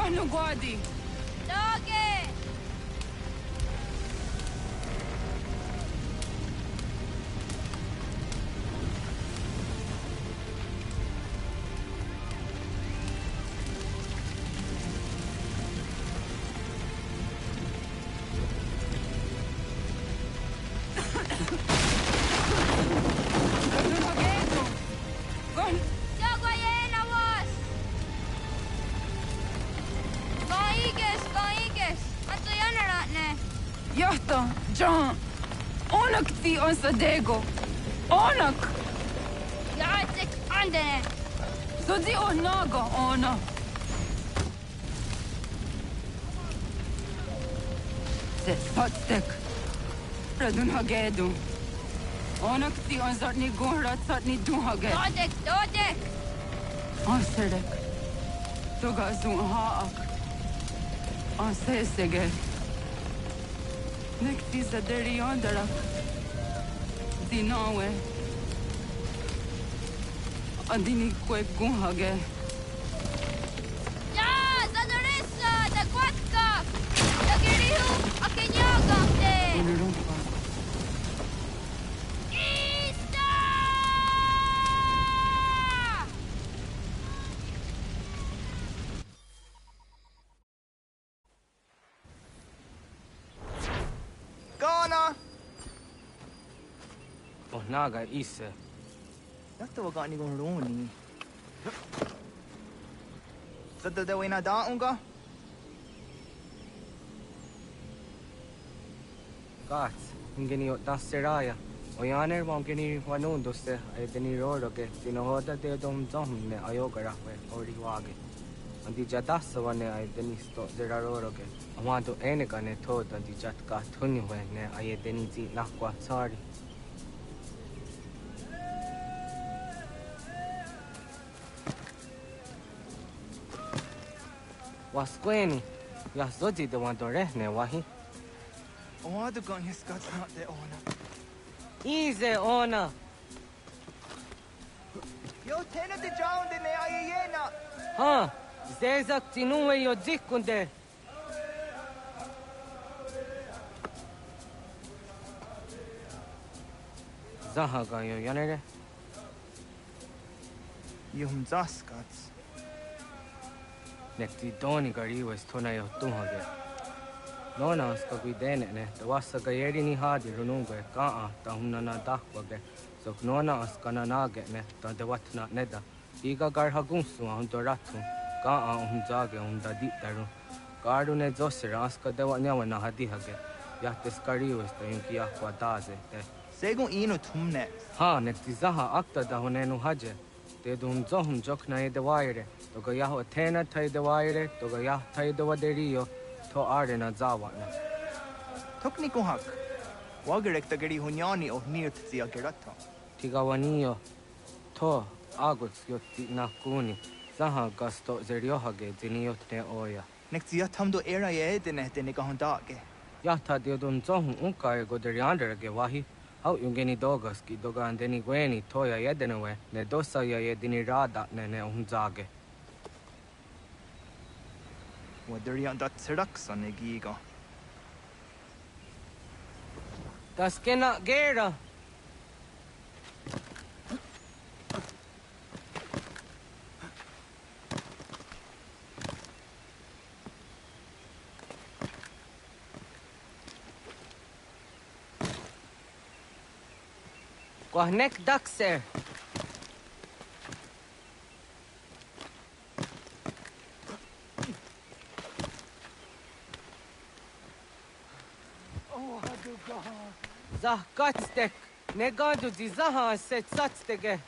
no guardi. Doggy! Johto, John. Onak ti on sadego. Onak. Jacek andene. Zodi onago ona. Zet patstek. Radun hagedu. Onak ti on zartni gunrat zartni dun haged. Dodek. On sedek. Toga zun haak. On sesege. Nekti zaderi ondarak. Dinawe. Andini kwe gunhage. Ja, zadoressa, da kwatka. Da girihu, akenyaga te. Unurumpa. Gana! Oh, naga ise. Yakta wa gani gon roni. Zadda da wena da unga? Gats, ingeni o tasseraya. O yaner mongeni wanundo se ay deni roro ke tinohoda de dom zomne ayogara we ori wage. Andi jadasa wane ay deni sto zera roro ke. Amado enega ne toda andi jatka tuni we ne ay deni zi nakwa sorry. Wasqueni, ya zodi de wando rehne wahi. Oado gan hiskat not de ona. Easy ona. Yo tena de jaun de ne ayena. Ha, zezak tinuwe yo dikunde. Zahaga yo yanere. Yum zaskats. Nekti doni gari was tona yo tunhage. Nona ska guidene ne, da wasa gayeri ni hadi runungwe kaa ta hunna na dakwage. So nona askana nage ne, ta de watna neda. Iga gar hagunsu hun doratu. Kaa hunzage hun da ditaru. Garu ne zosira aska de watnyawa na hadi hage. Yahtes gari was ta yunki akwa daze te. Segun ino tumne. Ha, nekti zaha akta da hunenu haje. Te dum zohum jokna e de waire. Toga yaho tena tai de waire, toga yah tai de waderio. To arena zawana. Tokni kuhak. Wagerek ta gari hunyani o nirt zia gerata. Tigawanio. To aguts yotti nakuni. Zaha gasto zeriohage ziniotne oya. Nek zia tamdo era ye dene dene kahondage. Yahta diodum zohum unka e goderianderage wahi. Hau yungeni dogaski doga andeni gweni toya yedenewe. Ne dosa ya yedini rada ne unzage. Waderian dat seraksa ne giga. Das kena gera. Kwahnek dakser. Zah katstek. Ne gadu di zaha set satstege.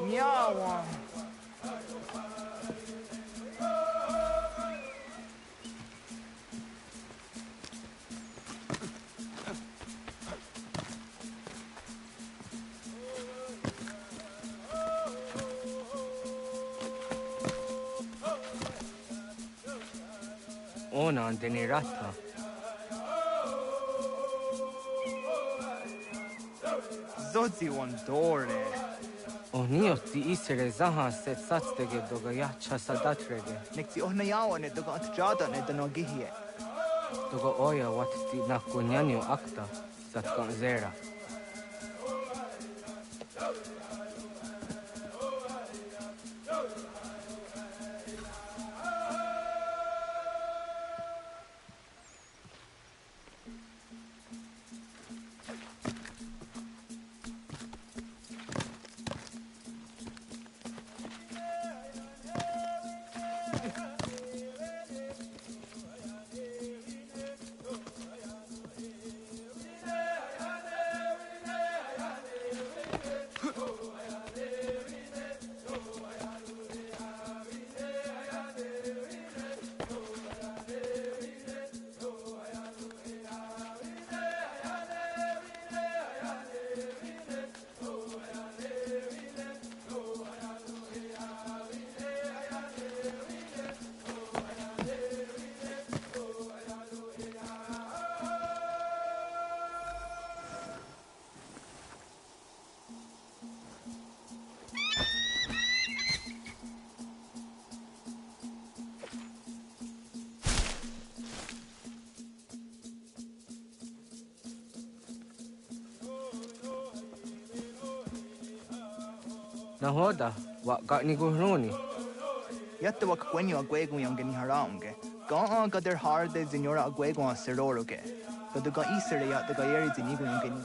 Nyawa. nona and denirata. Zodzi one dore. Onio ti isere zaha set satstege doga yacha sadatrege. Nekti ohnayawa ne doga atjada ne danogihie. Doga oya wat ti nakunyanyo akta satkan zera. Nahoda, wa got ni guhroni. Yatte wak kwenyo agwego yang geni haramge. Ga ga der har de zinora agwego a seroroge. Ga de ga isere ya de ga yeri zinigo yang geni.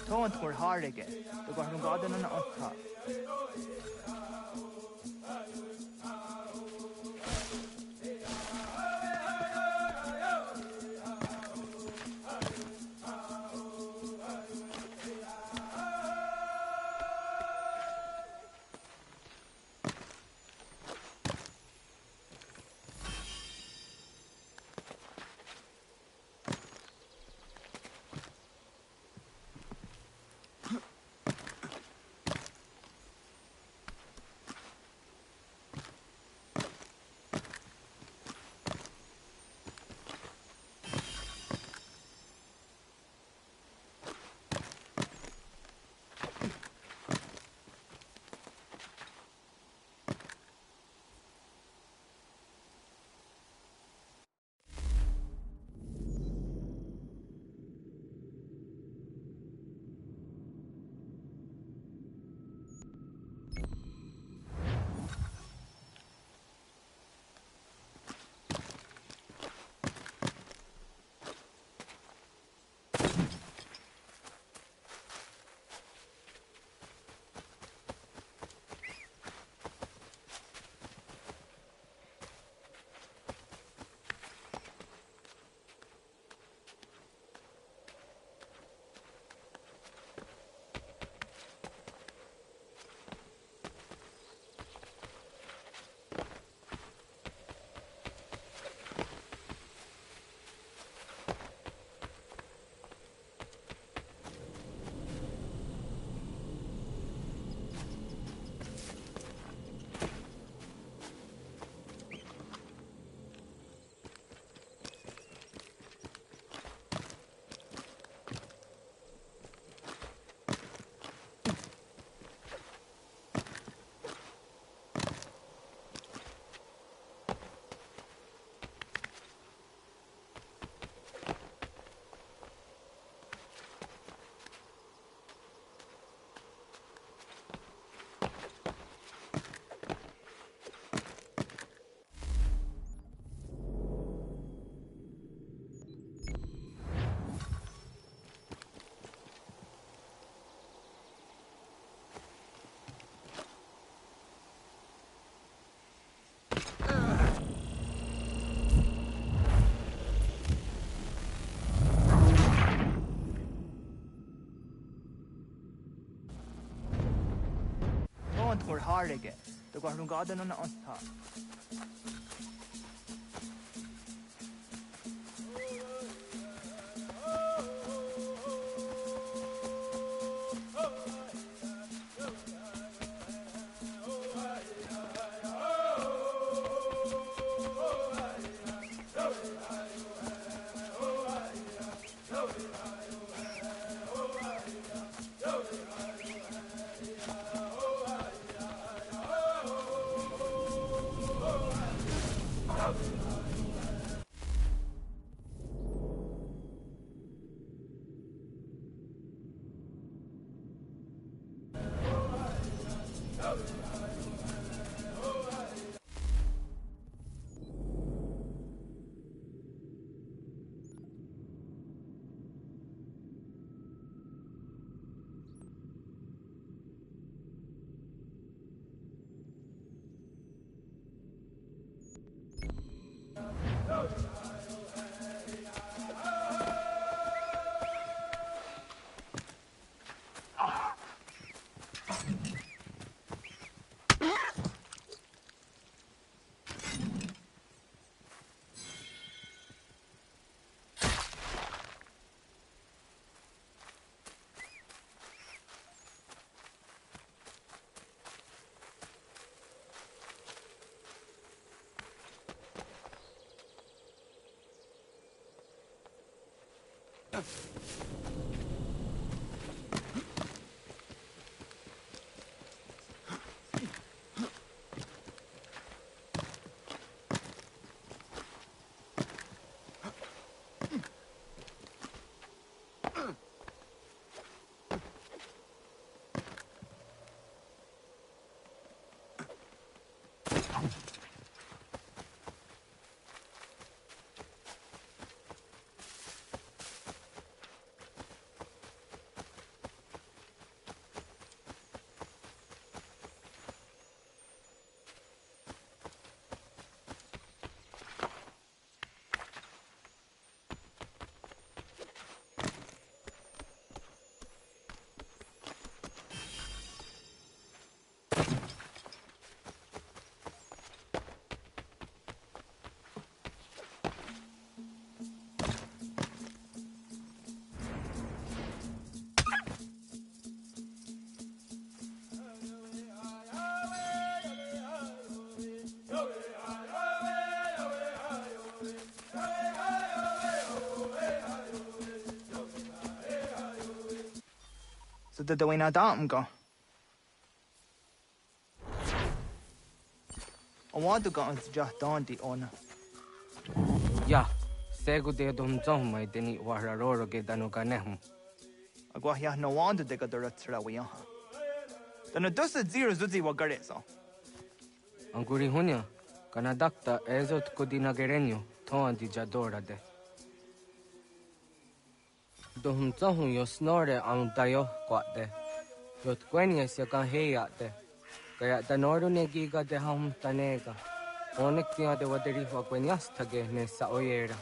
Tont mor harege. De ga hung gaden na otta. Tont mor harege. De ga hung gaden na otta. So did we not out go? I want to go and just down the owner. Yeah, segu de dum zom mai deni wararoro ge danu ganehm. Agwa ya no want to take a direct we are. Then it does 0 zuzi wa gare so. Anguri hunya, kanadakta ezot kodina gerenyo, toan di jadora de. Dum zahun yo snore ang dayo kwate. Yot kwenyes ya kan heya de. Kaya tanoro ne giga de ham tanega. Onek tiya de waderi wa kwenyas tage ne sa oyera.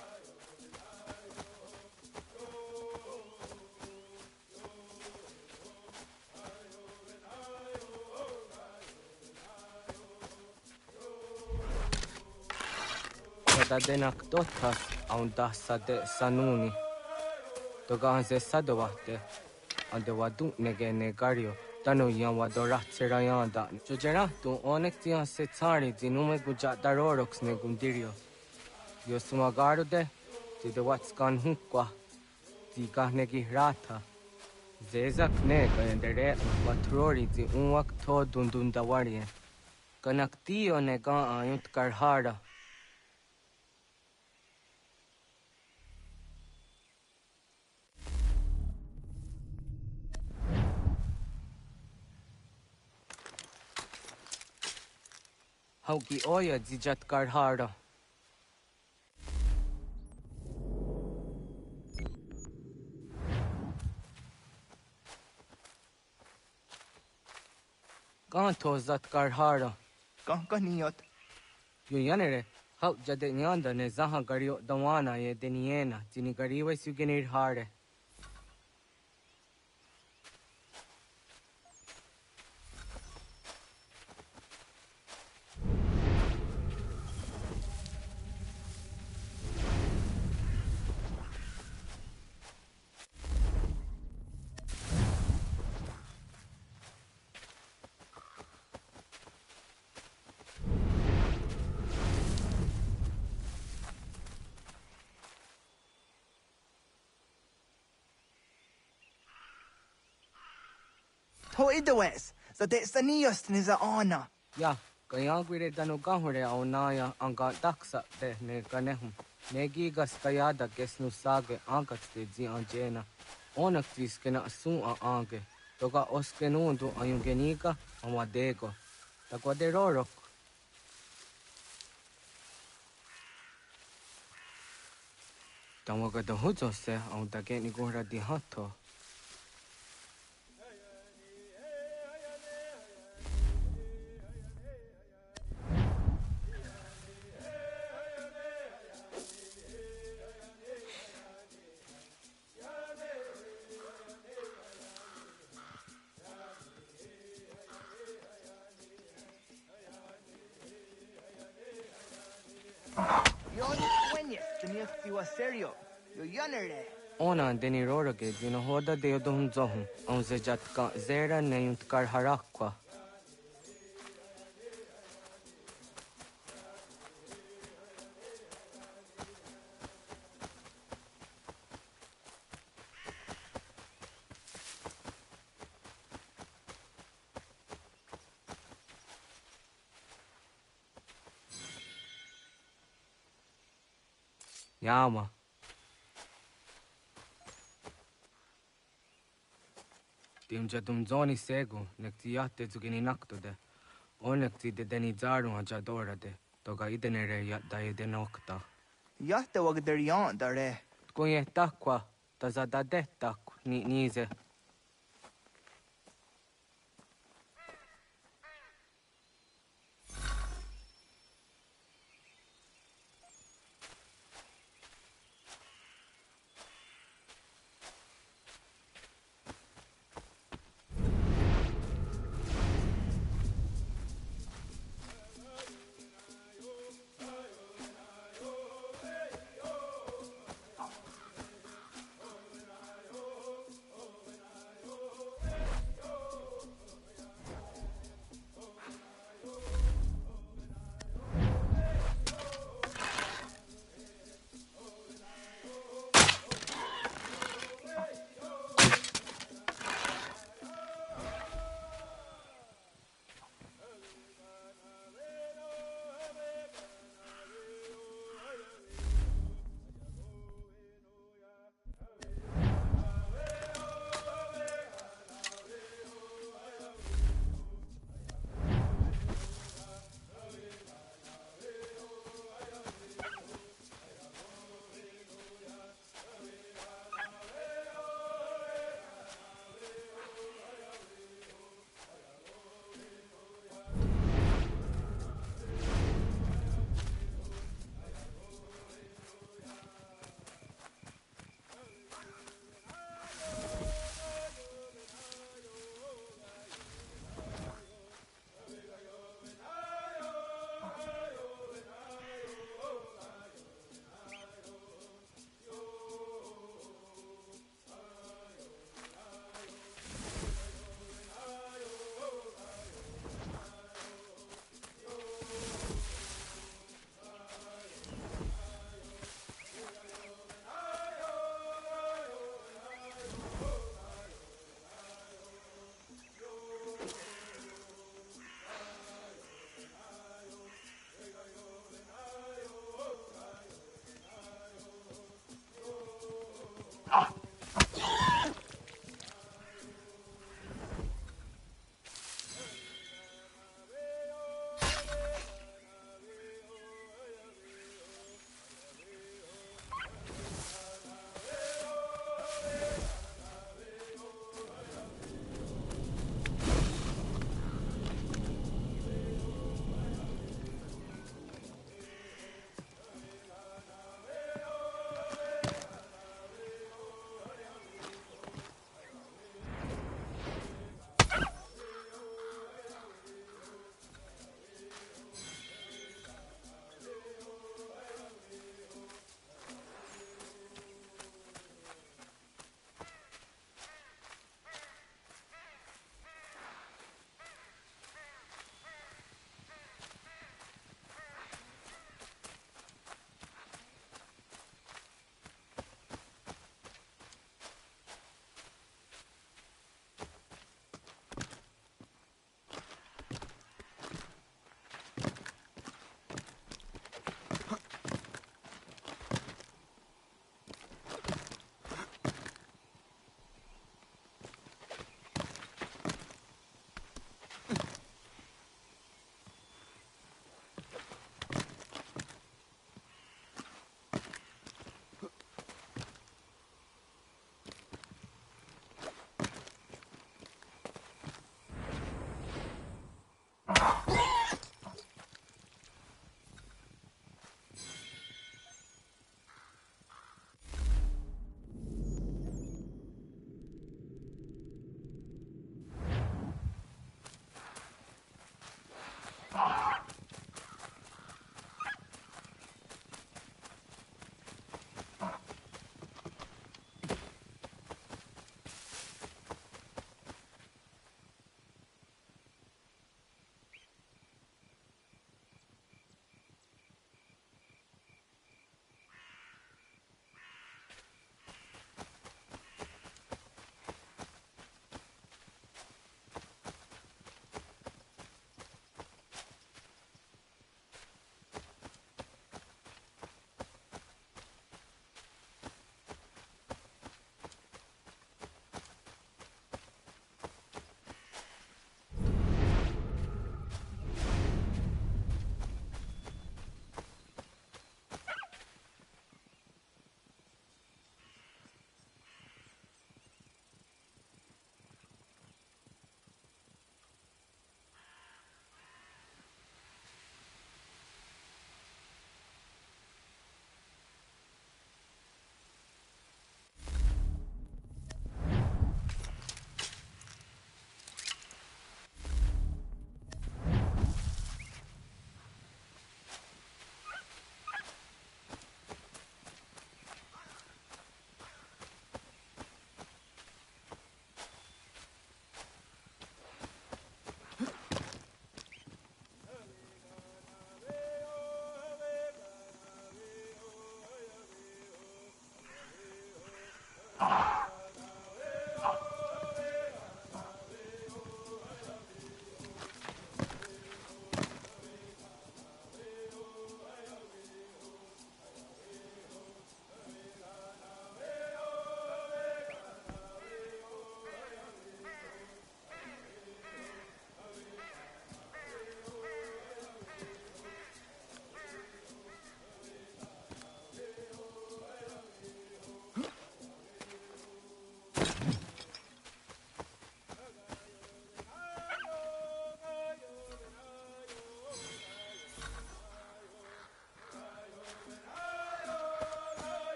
Kada denak dotas aun dasa de sanuni. Toga se sadovate. Ande wadu nege negario. Tano yan wadora serayanda. Jojera tu onek tiya se tsari dinume guja darorox ne gundirio. Yo sumagaro de de watskan hukwa. Diga negi rata. Zezak nega endere watrori di unwak to dundundawarie. Kanak tiyo nega ayut karhara. Hauki oya zijat karhara. Kanto zat karhara. Kaniyot. Yo yanere, hau jade nyanda ne zaha gario dawana ye deniena, tini gariwe sugenir hare. Ho idawes, so de sanios ni za ona. Ya, kaya gwire danu gahure au naya anga daksa de ne ganehum. Negi gas kaya da gesnu sage angats de zi anjena. Onak tis kena su a ange. Toka oskenuuntu ayungenika amadeko. Takwa de rorok. Tamaga da hujose ang take ni gura di hato. Ona deni roroke dino hoda de odum zohun. Ang zejatka zera neyunt kar harakwa. Yama. Tim jatum zoni sego, nekti yatte zugini naktude. Onekti de deni zaru ajadora de. Toga idenere yatta de nokta. Yatte wagder yan dare. Kunye takwa, tazada de tak ni nize.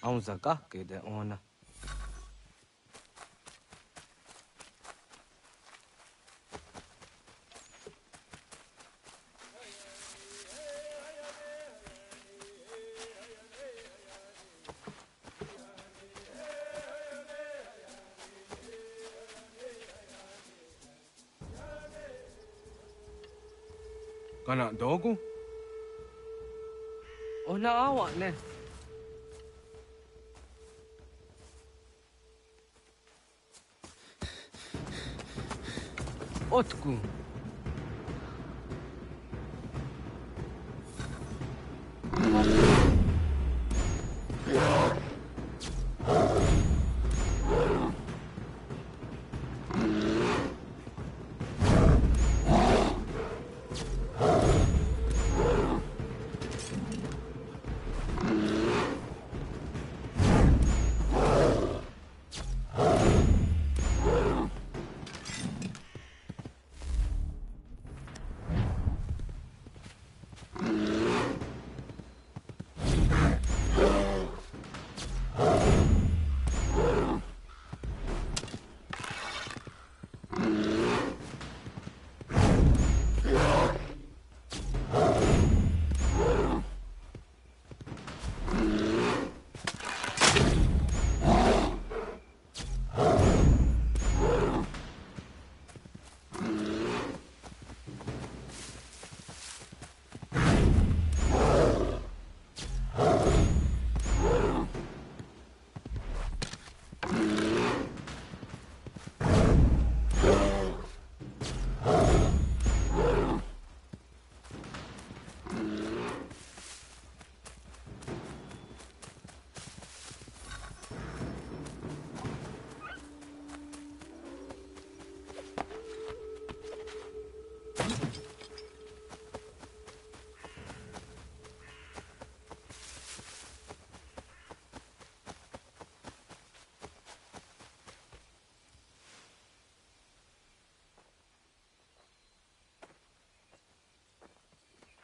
Ông già cả cái để on. Kana dogu? Ona awak ne. Otku.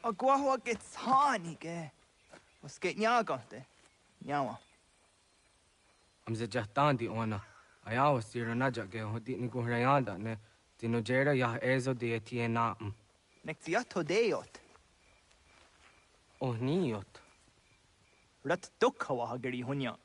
Agua gets honey, was get nyagante. Nyawa. I'm the Jahtandi ona. I always see Ranaja ge ho dit ni go rayanda ne. Tino jera ya ezo de tiena. Nexiato deot. Oh niot. Rat dukhawa hageri hunya.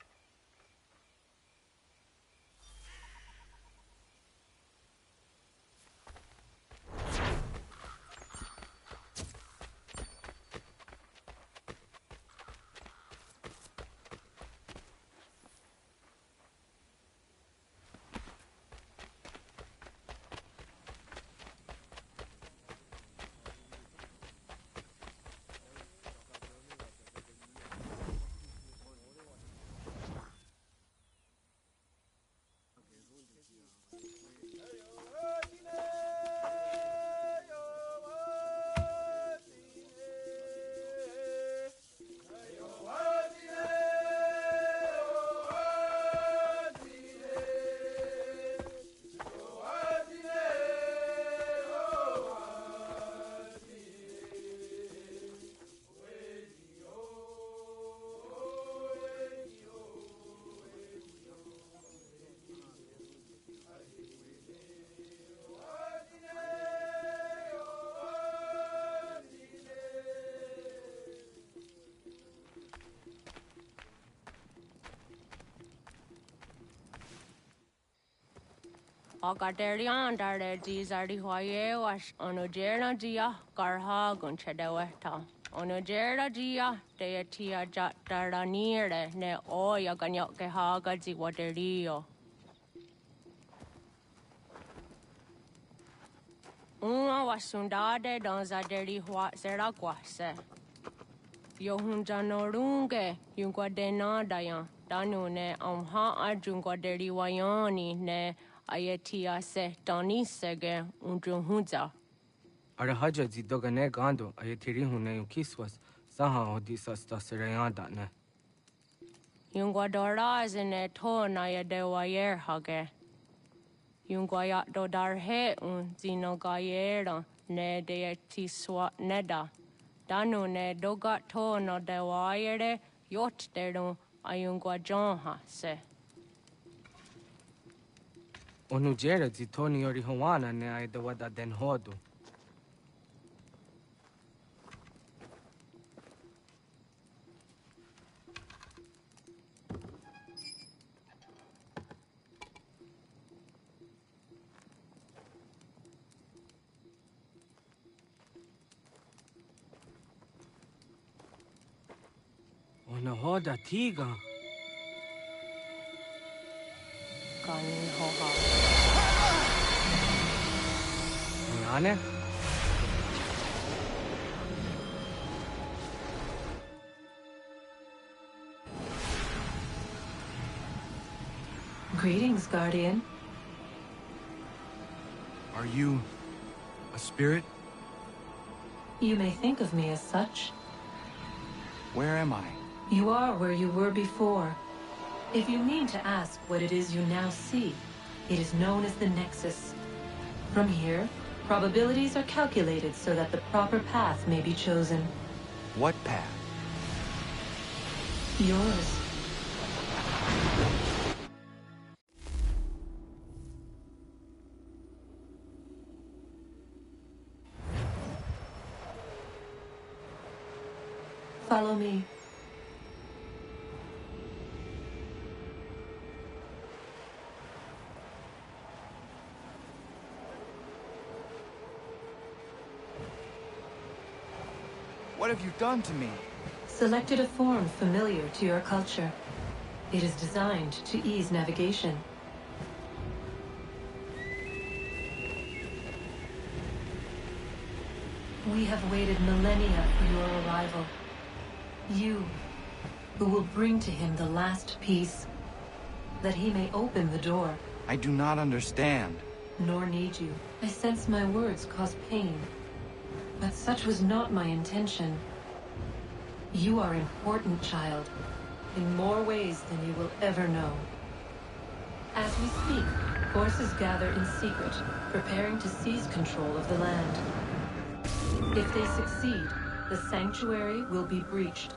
Agaderian dare dizardi hoye was onojera dia garha gunchedeweta. Onojera dia deatia jataranire ne oya ganyoke haga ziwaderio. Uma wasundade donzaderi hua zeraguase. Yohunjanorunge yungwadena dayan. Danune amha ajungwaderi wayani ne Ayatia se Doni Sege Undruhunza. Arahaja zidogane gando ayatiri hune ukiswas saha odisa staserayanda ne. Yungwadora zine to na yadewayer hage. Yungwayat dodar he zinogayera ne deetiswa neda. Danu ne dogat to no dewayere yot deru ayungwajonha se. Onujera zitoni yori hawana ne aidawada den hodu. Ona hoda tiga. Kani hoha. Ane? Greetings, Guardian. Are you a spirit? You may think of me as such. Where am I? You are where you were before. If you mean to ask what it is you now see, it is known as the Nexus. From here, probabilities are calculated so that the proper path may be chosen. What path? Yours. Follow me. What have you done to me? Selected a form familiar to your culture. It is designed to ease navigation. We have waited millennia for your arrival. You, who will bring to him the last piece, that he may open the door. I do not understand. Nor need you. I sense my words cause pain. But such was not my intention. You are important, child, in more ways than you will ever know. As we speak, forces gather in secret, preparing to seize control of the land. If they succeed, the sanctuary will be breached.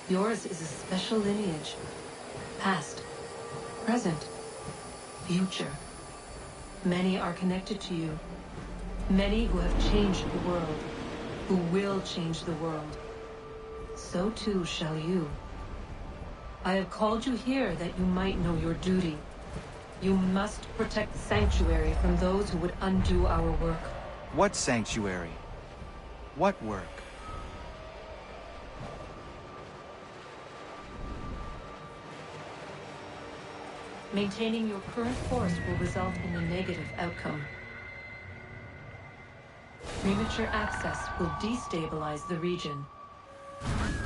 Yours is a special lineage. Past, present, future. Many are connected to you. Many who have changed the world, who will change the world. So too shall you. I have called you here that you might know your duty. You must protect the sanctuary from those who would undo our work. What sanctuary? What work? Maintaining your current course will result in a negative outcome. Premature access will destabilize the region.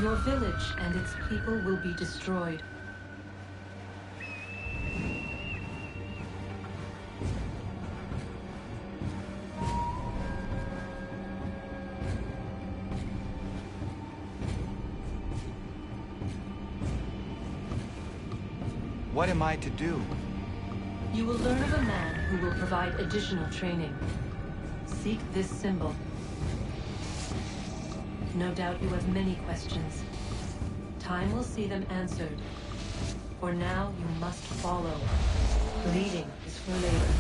Your village and its people will be destroyed. What am I to do? You will learn of a man who will provide additional training. Seek this symbol. No doubt you have many questions. Time will see them answered. For now, you must follow. Leading is for later.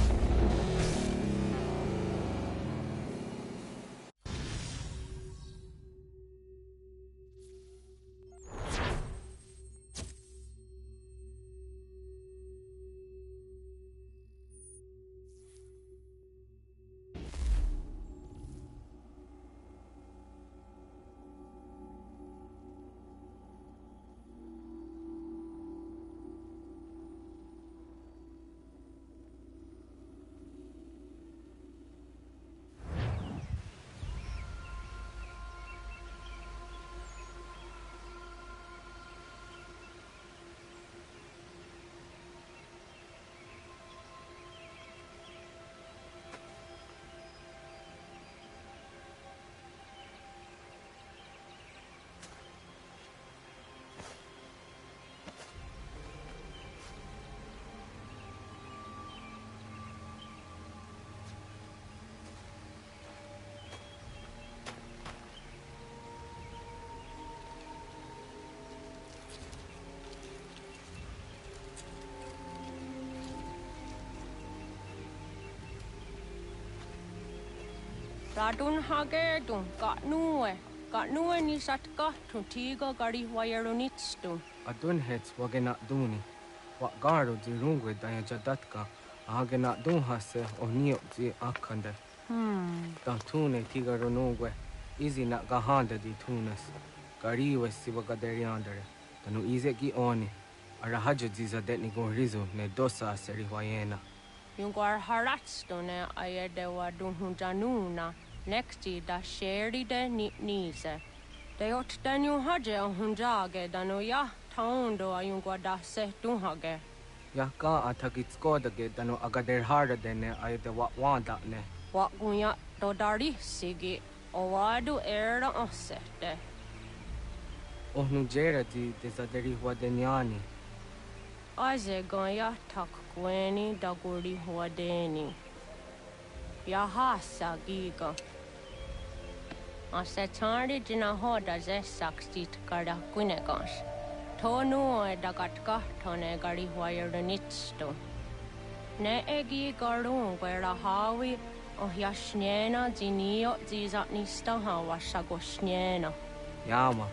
Radun hagedun, got nue ni satka, tuntigo gari wayarunitstu. Adun hets wagena duni. What guard di rungwe daya jadatka, agena dun hase o niok di akande. Tune tiga runungwe, easy na gahanda di tunas. Gariwe siwagaderiandere, tanu ize gi oni. Arahajo zizadetni gon rizu ne dosa seri wayena. Yungar haratstone ayedewa dunhunjanuna, nexti da sheri de nitnize. De ot danu haje hunjage danu ya taundo ayungwa da se dunhage. Ya ka atagitskoda danu agader harda dene ayedewa wanda ne. Wat gunya dodari sigi, owadu era osete. Ohnu jera di desaderi wadenyani. Aze ganya tak gweni daguri wadeni. Yahasa giga. Asetari jina hoda ze sakstit kada gunegas. Tonu e dagatka tone gari wayernitsto. Ne egi garun gwera hawi o yashnena zinio zizatnista hawa sagoshnena. Yama.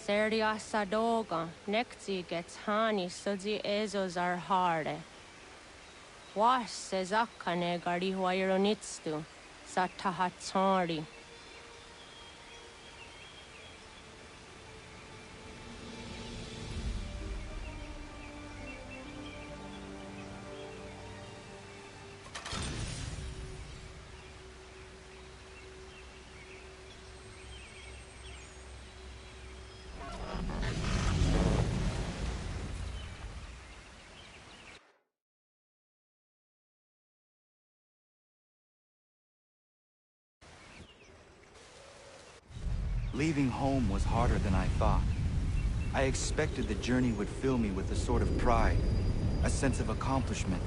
Seria sadoga, nekti gets hani sudzi ezos are harde. Was sezakane gari wayronitstu, satahatsari. Leaving home was harder than I thought. I expected the journey would fill me with a sort of pride, a sense of accomplishment.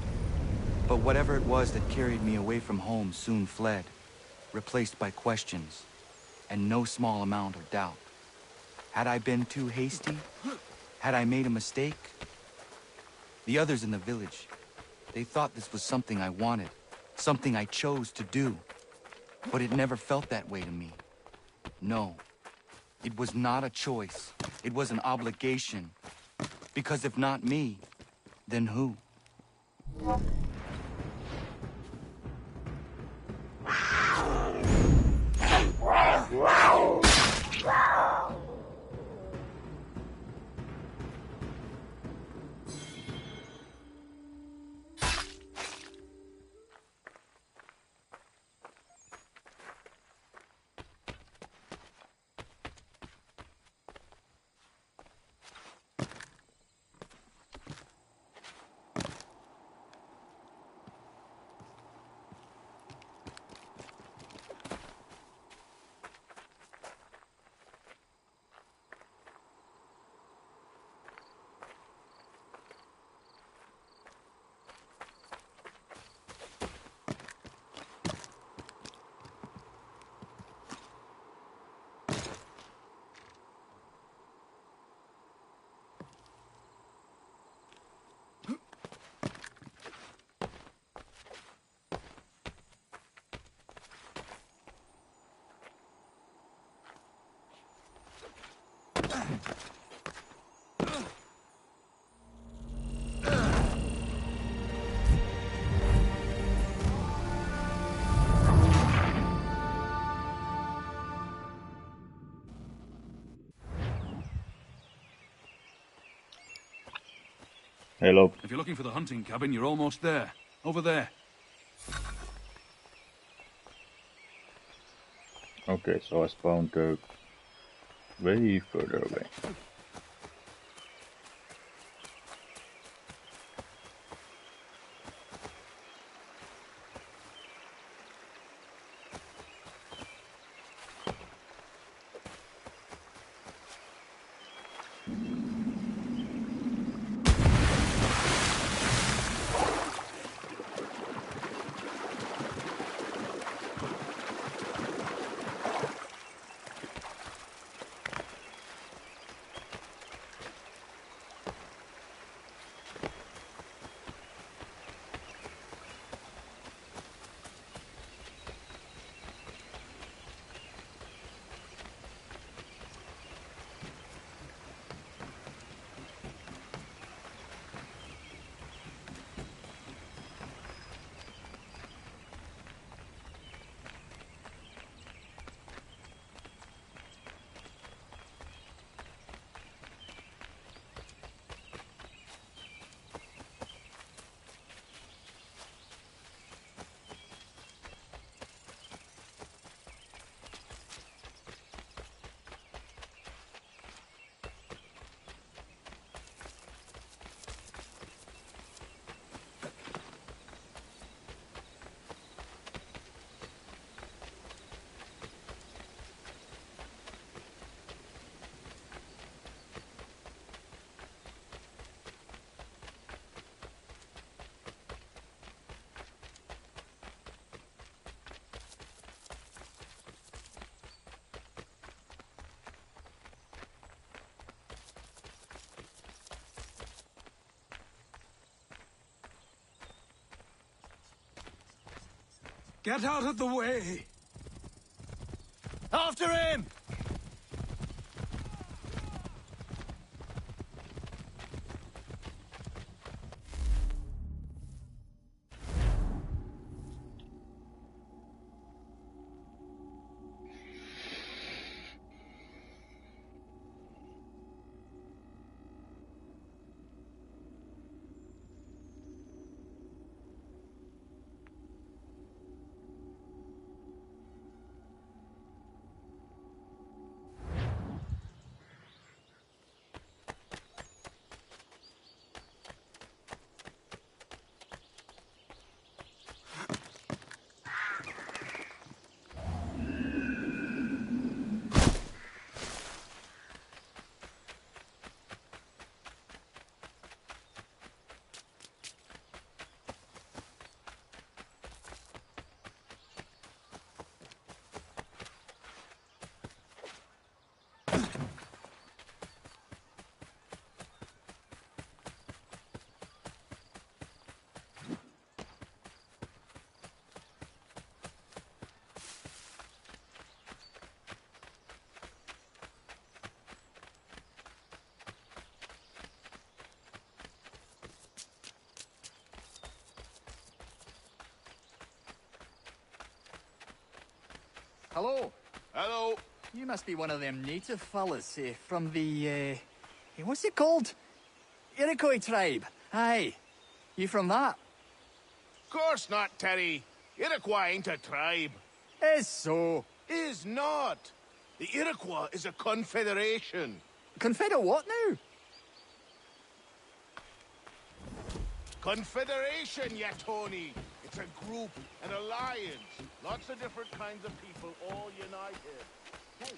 But whatever it was that carried me away from home soon fled, replaced by questions, and no small amount of doubt. Had I been too hasty? Had I made a mistake? The others in the village, they thought this was something I wanted, something I chose to do. But it never felt that way to me. No. It was not a choice. It was an obligation. Because if not me, then who? Hello. If you're looking for the hunting cabin, you're almost there. Over there. Okay, so I spawned way further away. Get out of the way! After him! Hello. Hello. You must be one of them native fellas from the, what's it called? Iroquois tribe. Aye. You from that? Course not, Terry. Iroquois ain't a tribe. Is so. Is not. The Iroquois is a confederation. Confederate what now? Confederation, ya Tony. It's a group, an alliance. Lots of different kinds of people all united. Hey,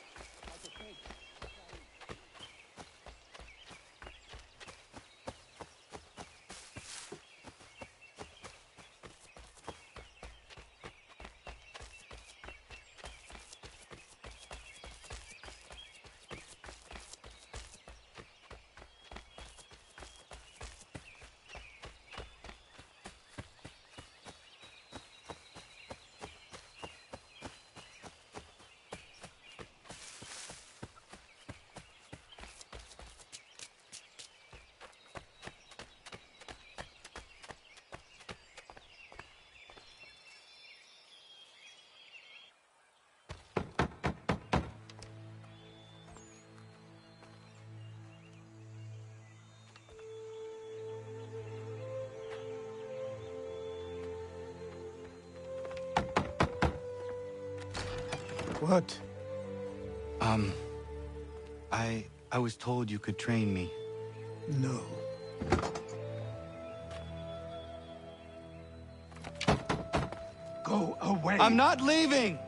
What? I was told you could train me. No. Go away. I'm not leaving!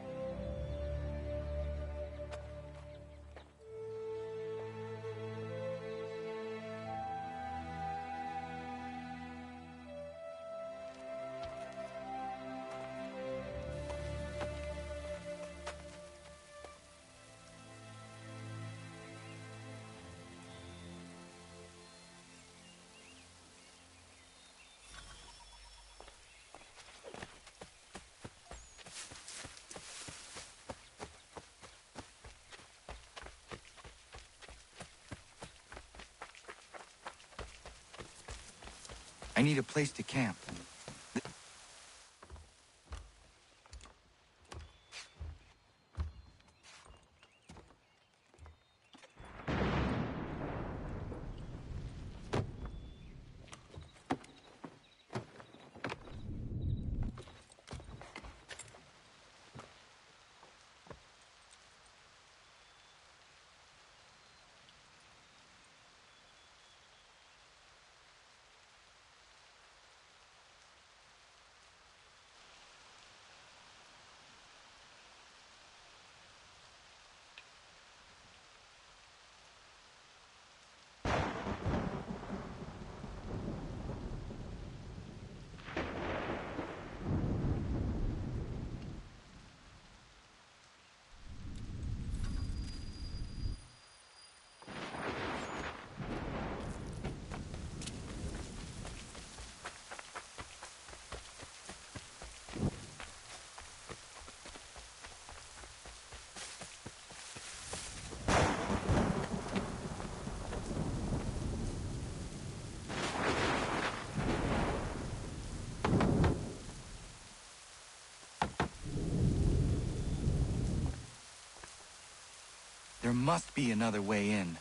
I need a place to camp. There must be another way in.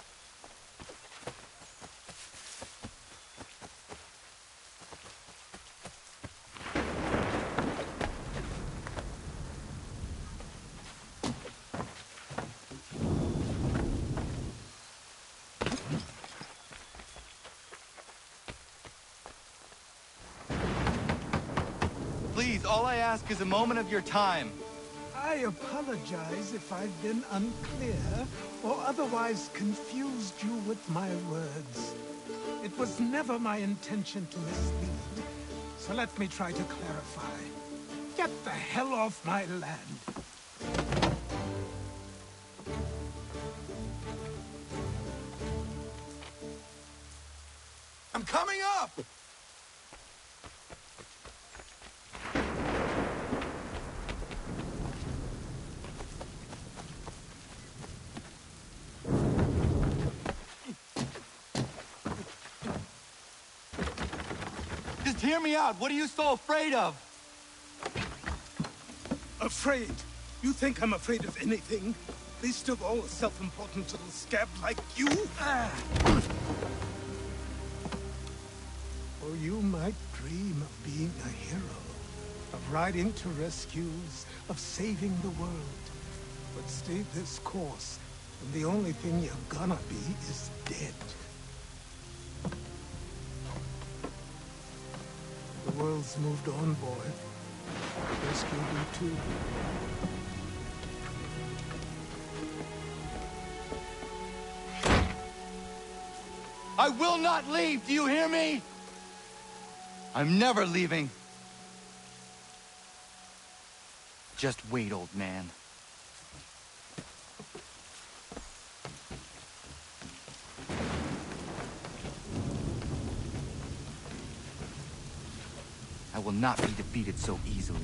Please, all I ask is a moment of your time. I apologize if I've been unclear or otherwise confused you with my words. It was never my intention to mislead, so let me try to clarify. Get the hell off my land. I'm coming up! Just hear me out. What are you so afraid of? Afraid? You think I'm afraid of anything? Least of all a self-important little scab like you? Or you might dream of being a hero, of riding to rescues, of saving the world. But stay this course, and the only thing you're gonna be is dead. The world's moved on, boy. Rescue you too. I will not leave, do you hear me? I'm never leaving. Just wait, old man. I will not be defeated so easily.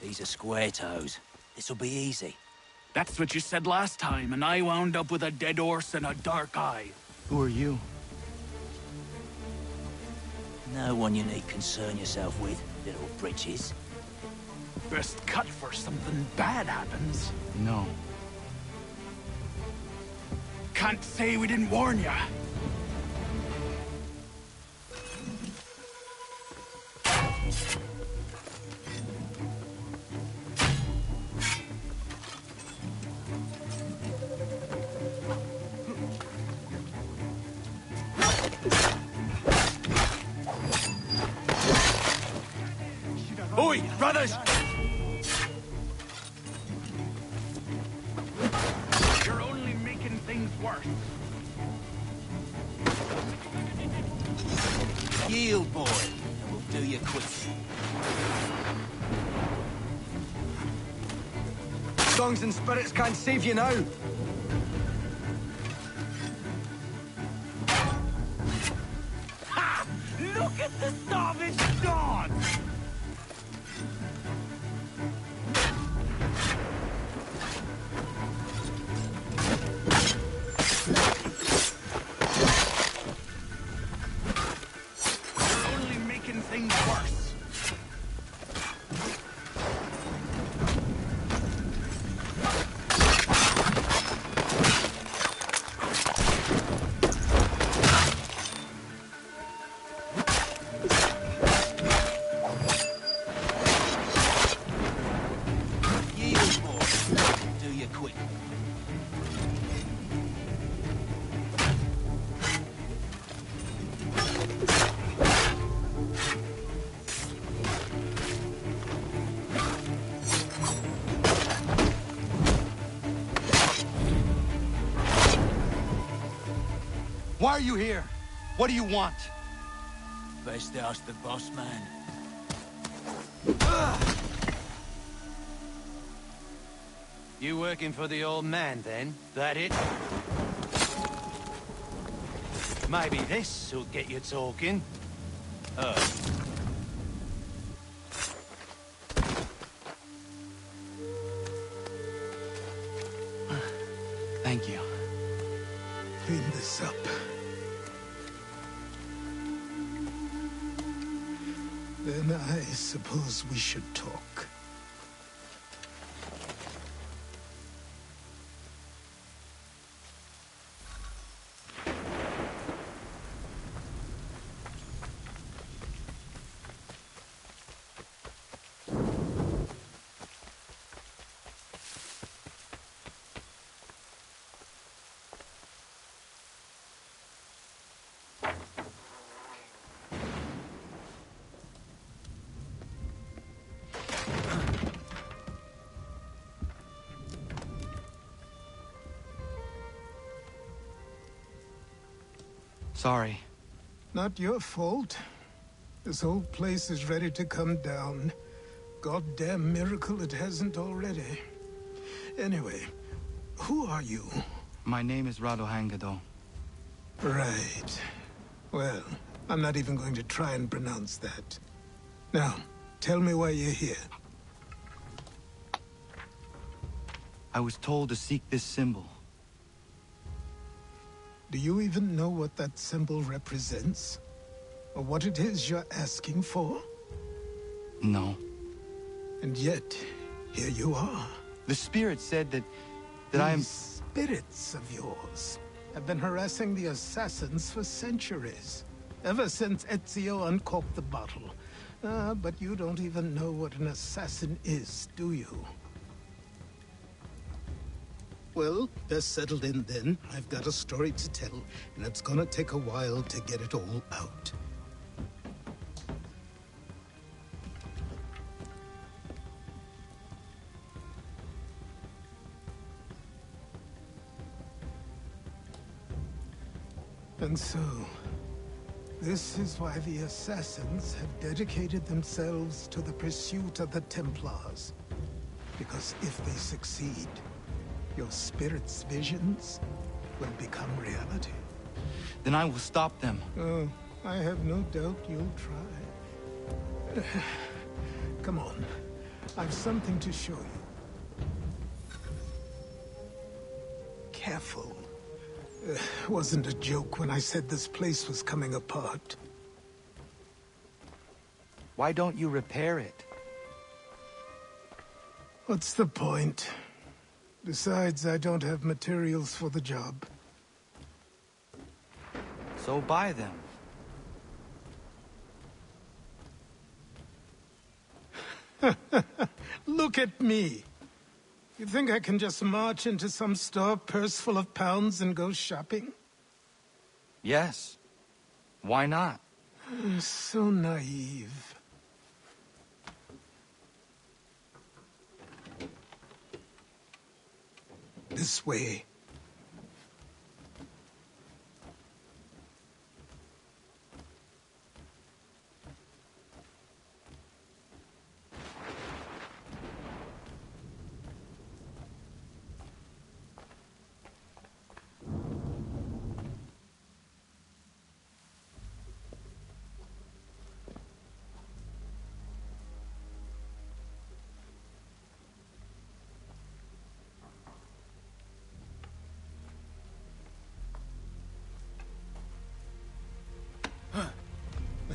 These are square toes. This'll be easy. That's what you said last time, and I wound up with a dead horse and a dark eye. Who are you? No one you need concern yourself with, little britches. Best cut for something bad happens. No. Can't say we didn't warn ya. Oi, brothers! You're only making things worse. Yield, boy, and we'll do you quick. Songs and spirits can't save you now. Ha! Look at the savage dog! Things worse. Yield, boy. Do you quick. Why are you here? What do you want? Best ask the boss man. You working for the old man, then? That it? Maybe this'll get you talking. Thank you. Clean this up. Then I suppose we should talk. Sorry. Not your fault. This whole place is ready to come down. Goddamn miracle it hasn't already. Anyway, who are you? My name is Rado Hangado. Right. Well, I'm not even going to try and pronounce that. Now, tell me why you're here. I was told to seek this symbol. Do you even know what that symbol represents? Or what it is you're asking for? No. And yet, here you are. The spirit said that These spirits of yours have been harassing the assassins for centuries. Ever since Ezio uncorked the bottle. But you don't even know what an assassin is, do you? Well, they're settled in then. I've got a story to tell, and it's gonna take a while to get it all out. And so, this is why the Assassins have dedicated themselves to the pursuit of the Templars. Because if they succeed, your spirit's visions will become reality. Then I will stop them. Oh, I have no doubt you'll try. Come on, I've something to show you. Careful. Wasn't a joke when I said this place was coming apart. Why don't you repair it? What's the point? Besides, I don't have materials for the job. So buy them. Look at me. You think I can just march into some store, purse full of pounds, and go shopping? Yes. Why not? So naive. This way.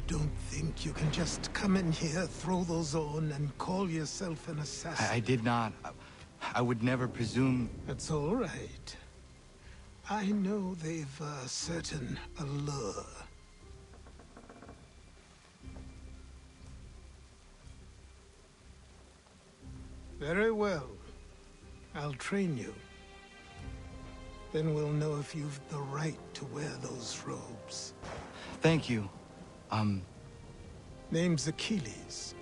Don't think you can just come in here, throw those on, and call yourself an assassin. I did not. I would never presume... That's all right. I know they've a certain allure. Very well. I'll train you. Then we'll know if you've the right to wear those robes. Thank you. Name's Achilles.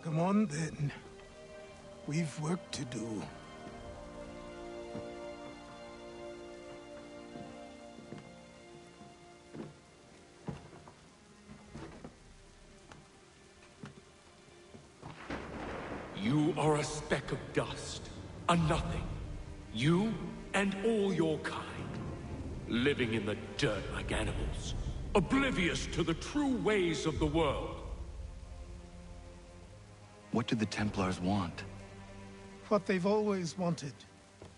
Come on, then. We've work to do. You are a speck of dust, a nothing. You and all your kind, living in the dirt like animals, oblivious to the true ways of the world. What do the Templars want? What they've always wanted.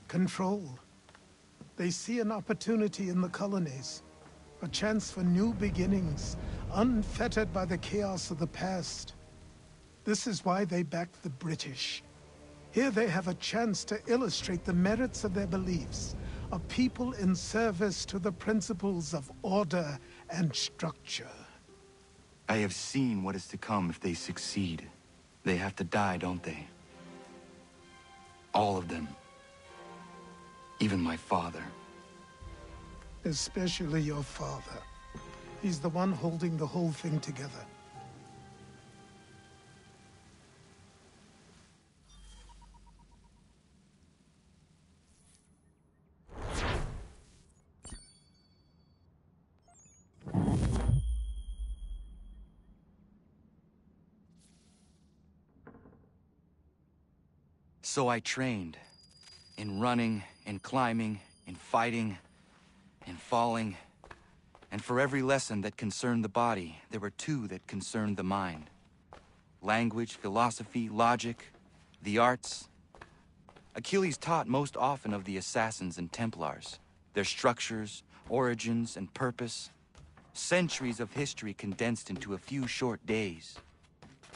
Control. They see an opportunity in the colonies. A chance for new beginnings, unfettered by the chaos of the past. This is why they backed the British. Here they have a chance to illustrate the merits of their beliefs. A people in service to the principles of order and structure. I have seen what is to come if they succeed. They have to die, don't they? All of them. Even my father. Especially your father. He's the one holding the whole thing together. So I trained. In running, in climbing, in fighting. and falling. And for every lesson that concerned the body, there were two that concerned the mind. Language, philosophy, logic, the arts. Achilles taught most often of the assassins and Templars, their structures, origins, and purpose. Centuries of history condensed into a few short days.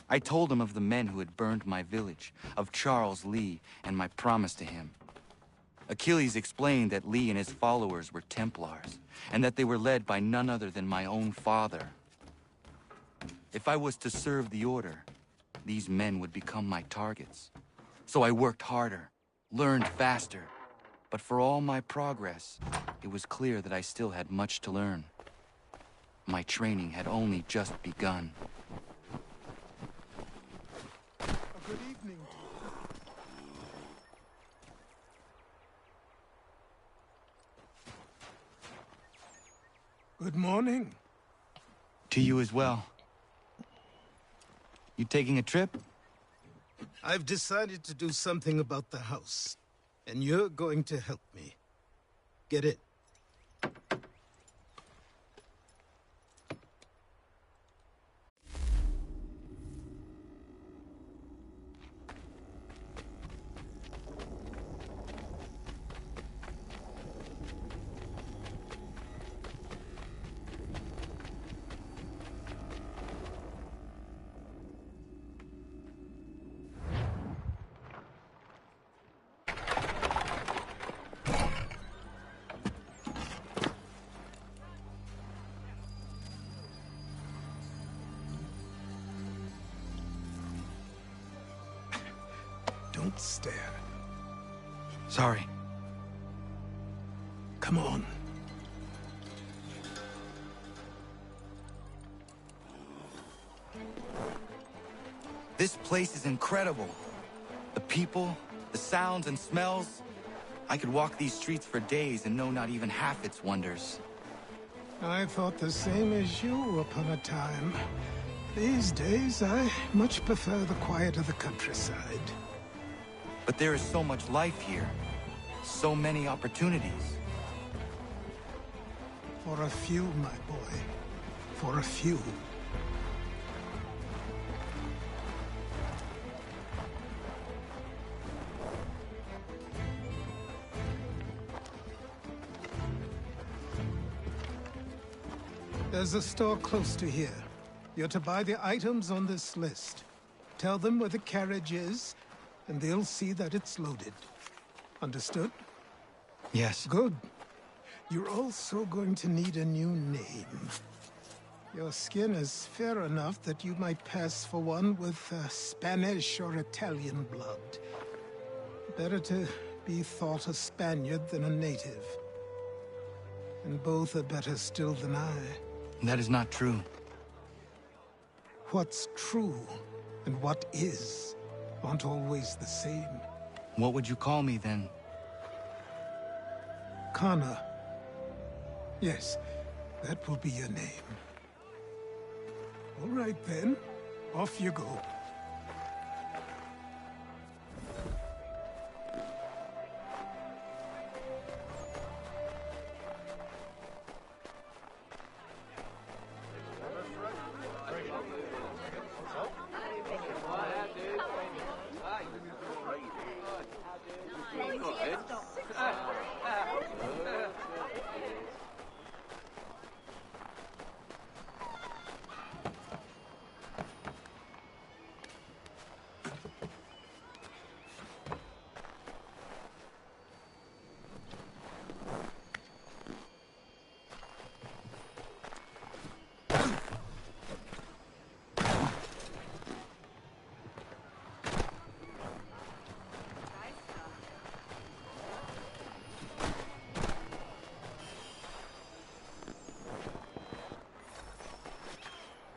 I told him of the men who had burned my village, of Charles Lee, and my promise to him. Achilles explained that Lee and his followers were Templars, and that they were led by none other than my own father. If I was to serve the order, these men would become my targets. So I worked harder, learned faster, but for all my progress, it was clear that I still had much to learn. My training had only just begun. Good evening to you. Good morning. To you as well. You taking a trip? I've decided to do something about the house, and you're going to help me. Get it? Don't stare. Sorry. Come on. This place is incredible. The people, the sounds and smells. I could walk these streets for days and know not even half its wonders. I thought the same as you upon a time. These days, I much prefer the quiet of the countryside. But there is so much life here. So many opportunities. For a few, my boy. For a few. There's a store close to here. You're to buy the items on this list. Tell them where the carriage is, and they'll see that it's loaded. Understood? Yes. Good. You're also going to need a new name. Your skin is fair enough that you might pass for one with Spanish or Italian blood. Better to be thought a Spaniard than a native. And both are better still than I. That is not true. What's true and what is aren't always the same. What would you call me then? Kana. Yes, that will be your name. All right then, off you go.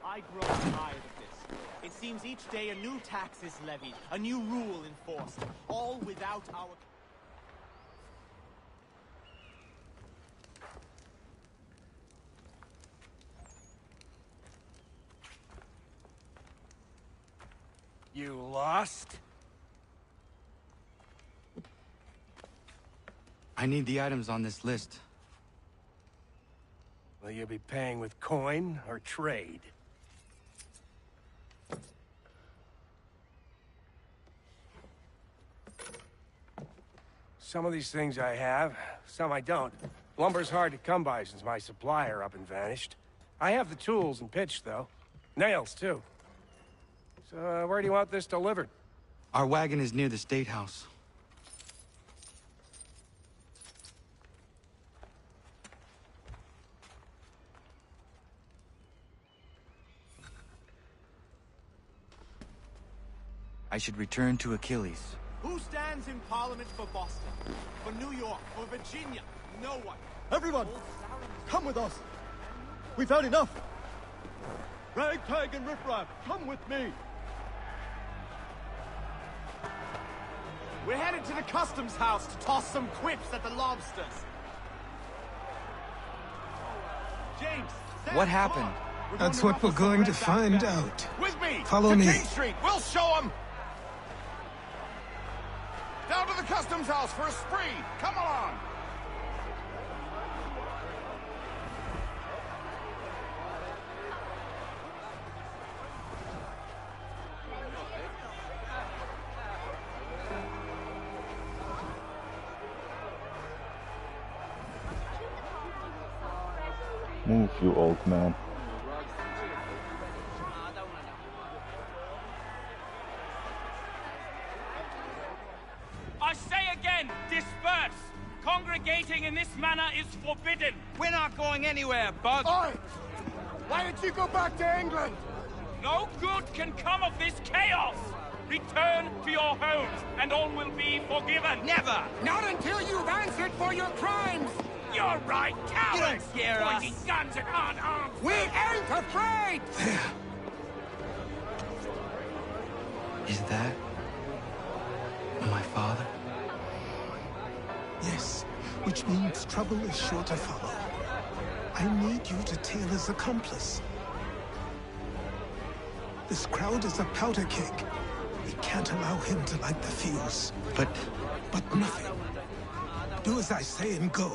I grow tired of this. It seems each day a new tax is levied, a new rule enforced, all without our... You lost? I need the items on this list. Will you be paying with coin or trade? Some of these things I have, some I don't. Lumber's hard to come by since my supplier up and vanished. I have the tools and pitch, though. Nails, too. So, where do you want this delivered? Our wagon is near the State House. I should return to Achilles. Who stands in Parliament for Boston? For New York? For Virginia? No one. Everyone, come with us. We've had enough. Ragtag and Riffraff, come with me. We're headed to the customs house to toss some quips at the lobsters. James, Sam, what happened? That's what we're going to find out. With me! Follow me. King Street, we'll show them! Down to the customs house for a spree! Come along! Move, you old man. I say again, disperse! Congregating in this manner is forbidden! We're not going anywhere, Bug! Oi! Why did you go back to England? No good can come of this chaos! Return to your homes, and all will be forgiven! Never! Not until you've answered for your crimes! You're right, cowards! You don't scare us. Pointing guns and unarmed! We ain't afraid! There. Is that my father? Yes, which means trouble is sure to follow. I need you to tail his accomplice. This crowd is a powder keg. We can't allow him to light the fuse. But nothing. Do as I say and go.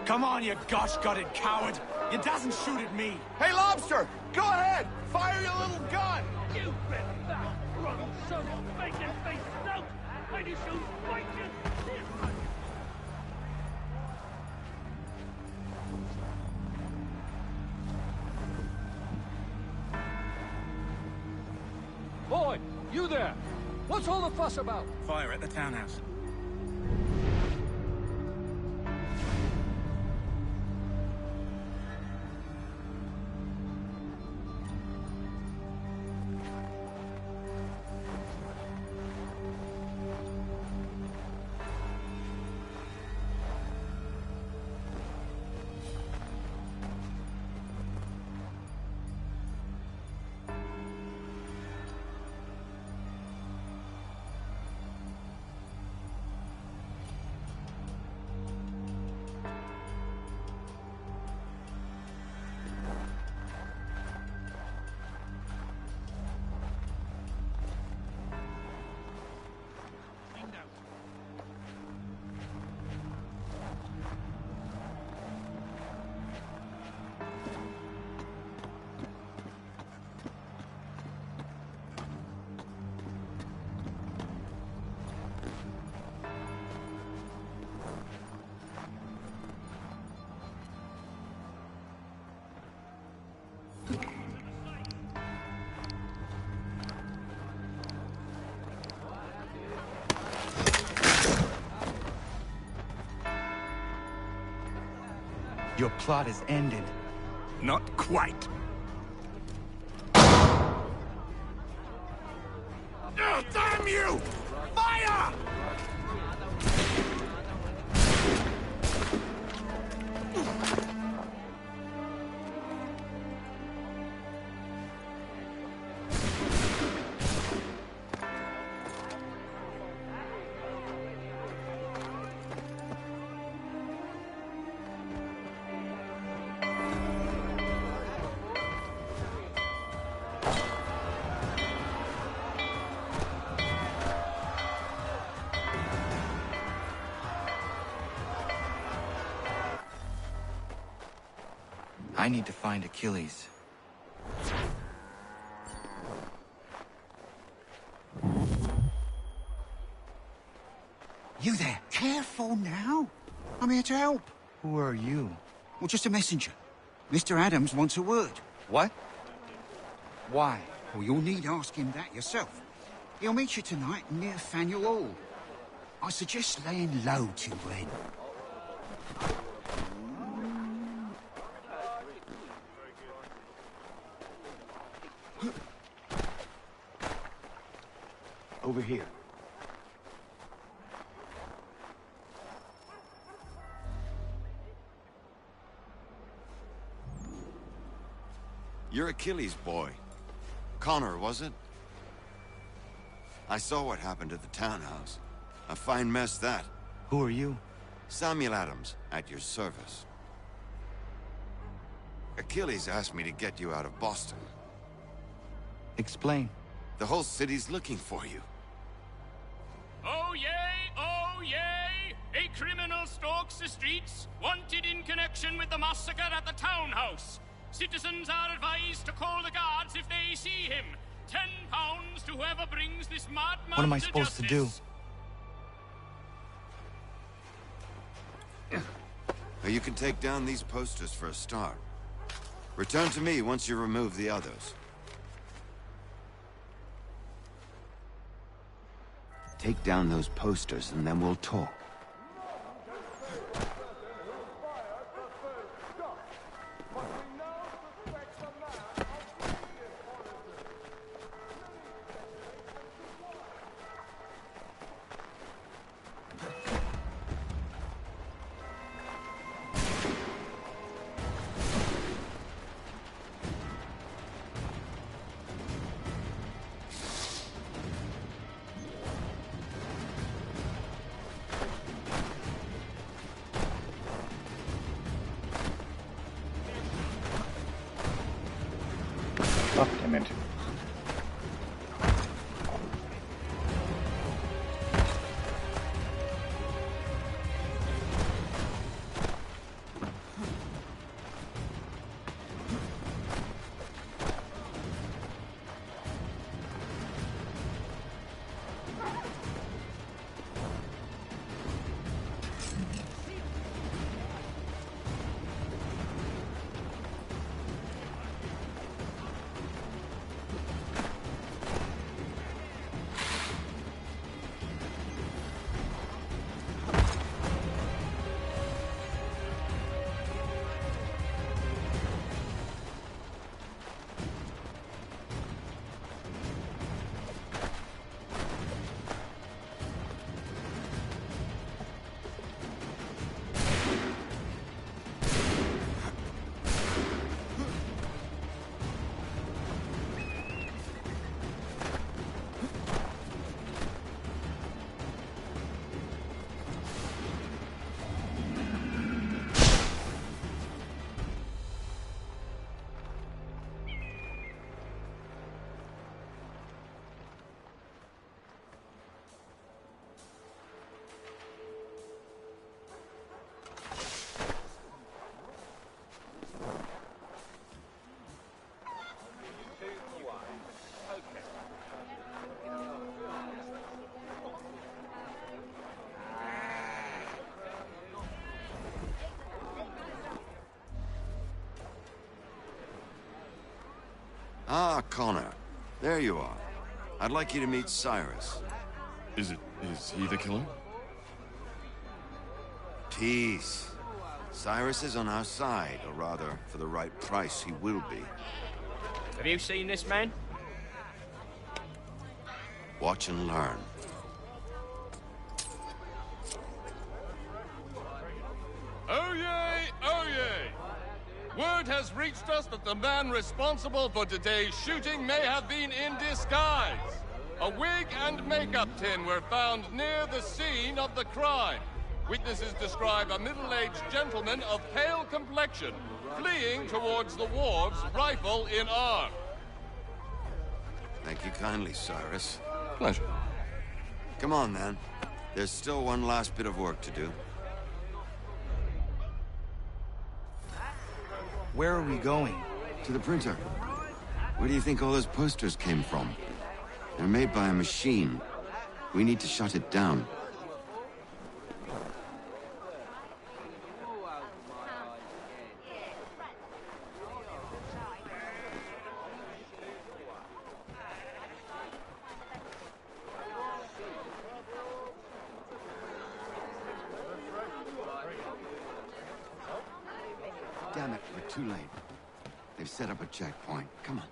Come on, you gosh-gutted coward! You doesn't shoot at me! Hey, Lobster! Go ahead! Fire your little gun! You bet that, run, son of bacon-faced snout! I just shall fight you! Boy, you there! What's all the fuss about? Fire at the townhouse. Your plot is ended. Not quite. Oh, damn you! Fire! I need to find Achilles. You there. Careful now. I'm here to help. Who are you? Well, just a messenger. Mr. Adams wants a word. What? Why? Well, you'll need ask him that yourself. He'll meet you tonight near Faneuil Hall. I suggest laying low till then. Over here. You're Achilles' boy. Connor, was it? I saw what happened at the townhouse. A fine mess, that. Who are you? Samuel Adams, at your service. Achilles asked me to get you out of Boston. Explain. The whole city's looking for you. Oh yay, oh yay! A criminal stalks the streets, wanted in connection with the massacre at the townhouse. Citizens are advised to call the guards if they see him. £10 to whoever brings this madman. What am I supposed to do? You can take down these posters for a start. Return to me once you remove the others. Take down those posters and then we'll talk. God damn it. Ah, Connor. There you are. I'd like you to meet Cyrus. Is he the killer? Peace. Cyrus is on our side, or rather, for the right price, he will be. Have you seen this man? Watch and learn. Oh yay, oh yay! Word has reached us that the man responsible for today's shooting may have been in disguise. A wig and makeup tin were found near the scene of the crime. Witnesses describe a middle-aged gentleman of pale complexion fleeing towards the wharves, rifle in arm. Thank you kindly, Cyrus. Pleasure. Come on, then. There's still one last bit of work to do. Where are we going? To the printer. Where do you think all those posters came from? They're made by a machine. We need to shut it down. Damn it, we're too late. They've set up a checkpoint. Come on.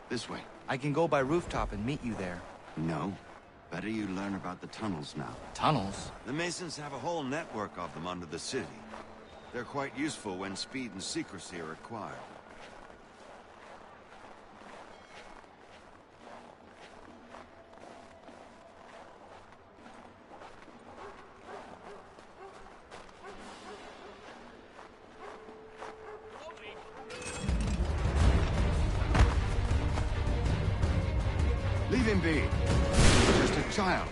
This way. I can go by rooftop and meet you there. No. Better you learn about the tunnels now. Tunnels? The Masons have a whole network of them under the city. They're quite useful when speed and secrecy are required. Leave him be. He's just a child.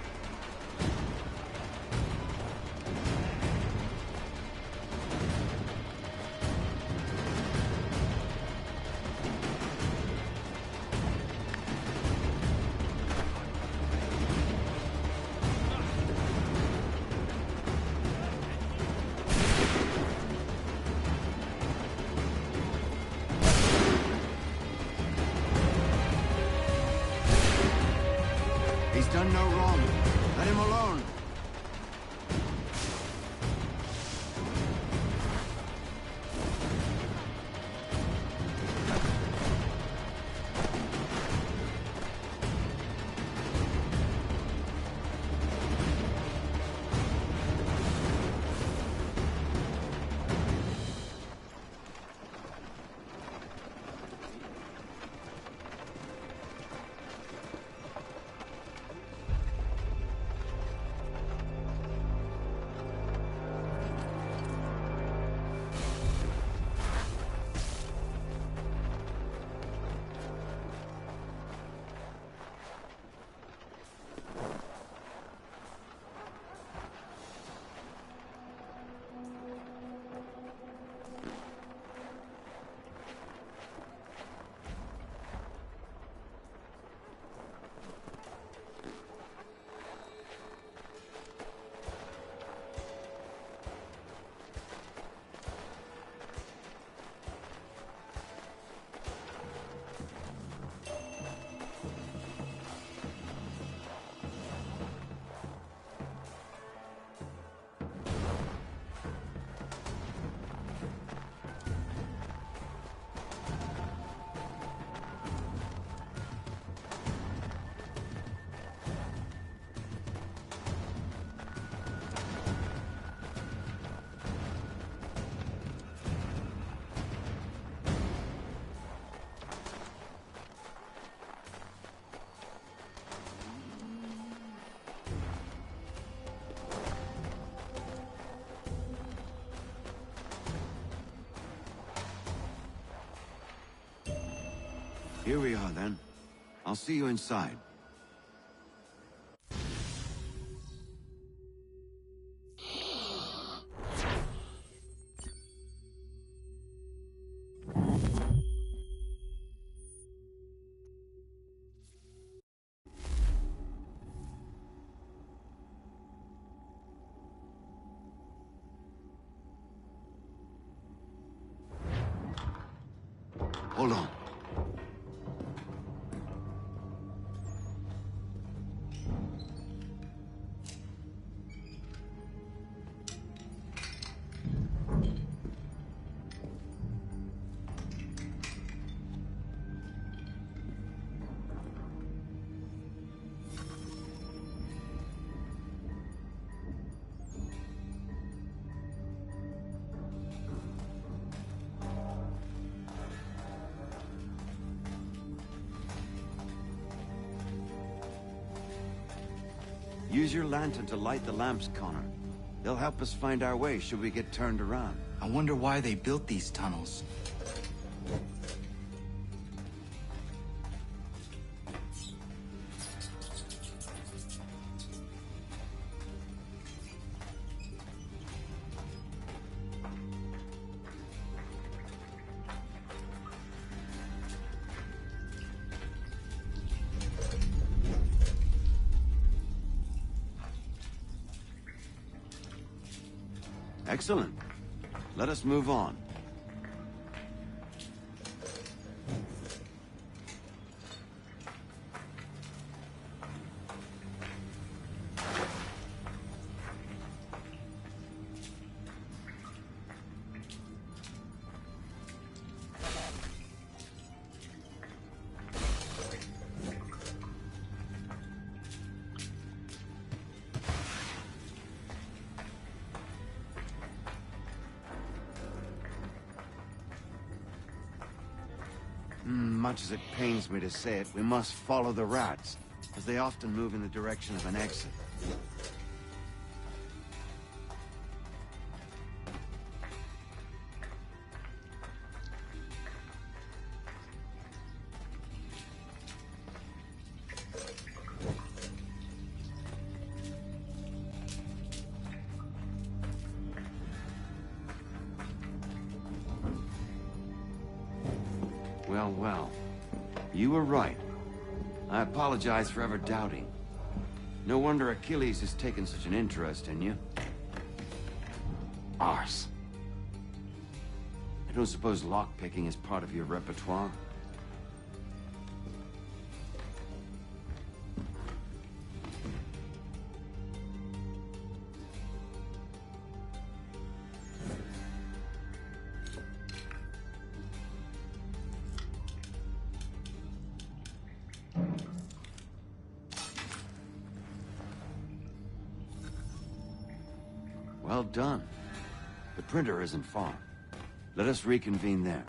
He's done no wrong. Let him alone. Here we are, then. I'll see you inside. Hold on. Use your lantern to light the lamps, Connor. They'll help us find our way should we get turned around. I wonder why they built these tunnels. Excellent. Let us move on. Much as it pains me to say it, we must follow the rats, as they often move in the direction of an exit. Well. You were right. I apologize for ever doubting. No wonder Achilles has taken such an interest in you. Arse. I don't suppose lockpicking is part of your repertoire? Well done. The printer isn't far. Let us reconvene there.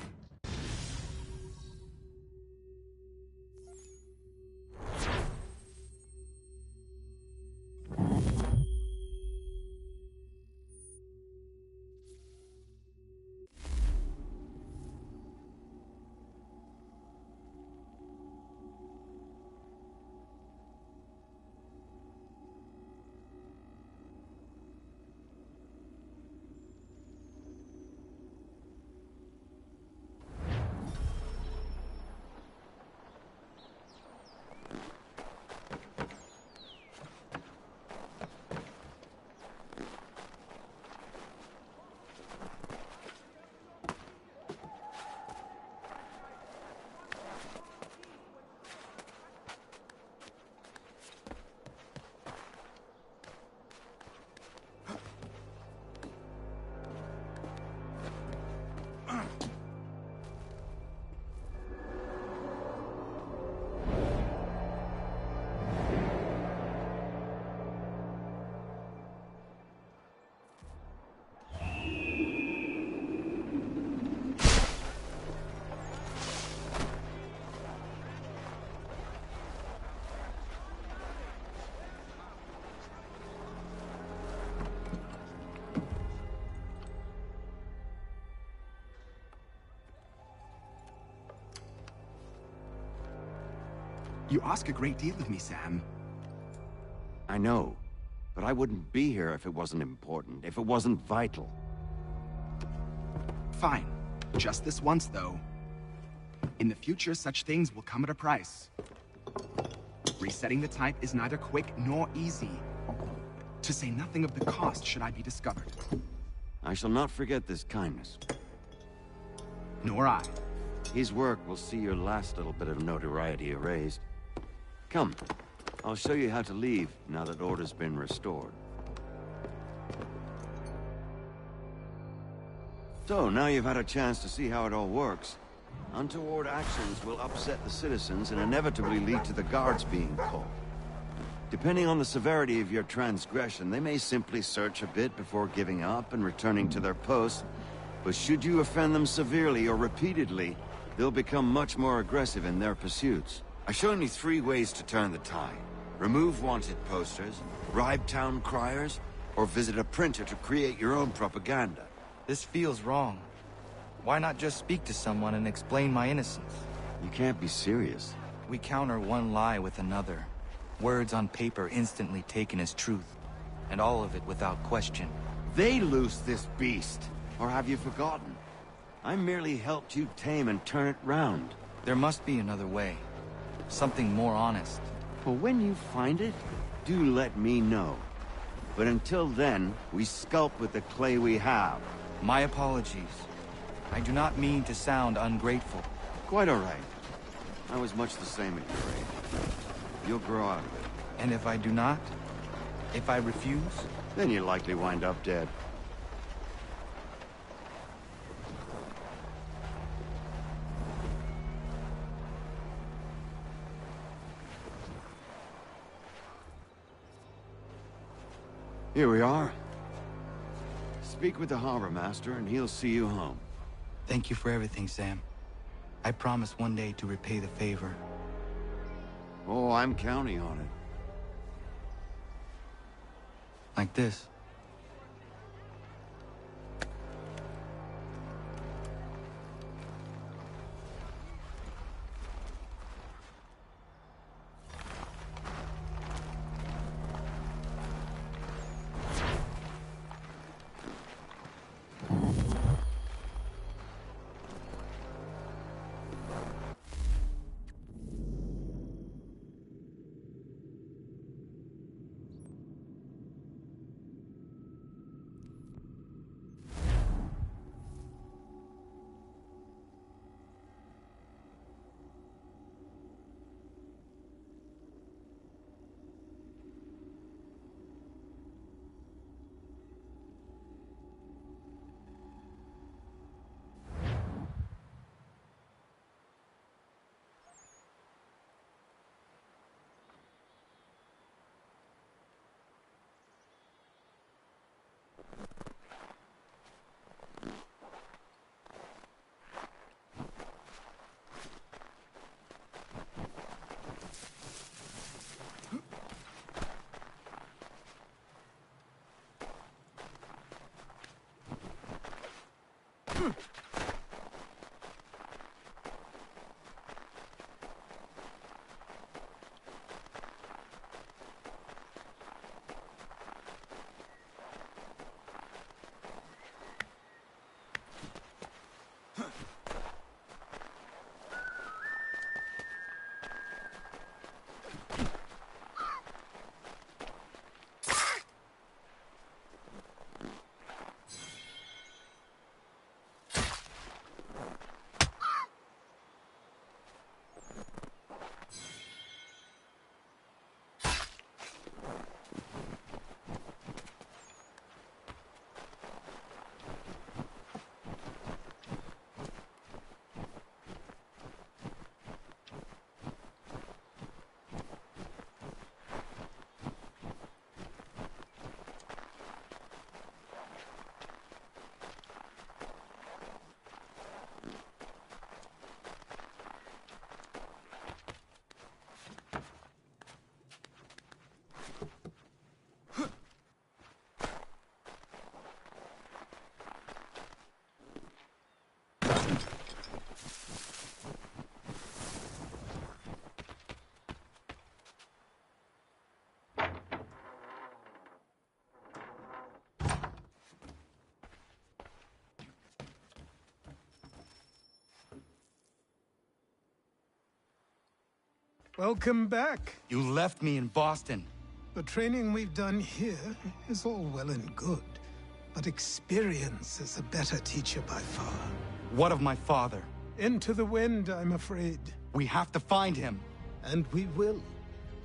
You ask a great deal of me, Sam. I know, but I wouldn't be here if it wasn't important, if it wasn't vital. Fine. Just this once, though. In the future, such things will come at a price. Resetting the type is neither quick nor easy. To say nothing of the cost should I be discovered. I shall not forget this kindness. Nor I. His work will see your last little bit of notoriety erased. Come, I'll show you how to leave now that order's been restored. So, now you've had a chance to see how it all works. Untoward actions will upset the citizens and inevitably lead to the guards being called. Depending on the severity of your transgression, they may simply search a bit before giving up and returning to their posts. But should you offend them severely or repeatedly, they'll become much more aggressive in their pursuits. I've shown you 3 ways to turn the tide. Remove wanted posters, bribe town criers, or visit a printer to create your own propaganda. This feels wrong. Why not just speak to someone and explain my innocence? You can't be serious. We counter one lie with another. Words on paper instantly taken as truth. And all of it without question. They loose this beast. Or have you forgotten? I merely helped you tame and turn it round. There must be another way. Something more honest. Well, when you find it, do let me know. But until then, we sculpt with the clay we have. My apologies. I do not mean to sound ungrateful. Quite all right. I was much the same at your age. You'll grow out of it. And if I do not? If I refuse? Then you'll likely wind up dead. Here we are. Speak with the harbor master and he'll see you home. Thank you for everything, Sam. I promise one day to repay the favor. Oh, I'm counting on it. Like this. Welcome back. You left me in Boston. The training we've done here is all well and good, but experience is a better teacher by far. What of my father? Into the wind, I'm afraid. We have to find him. And we will,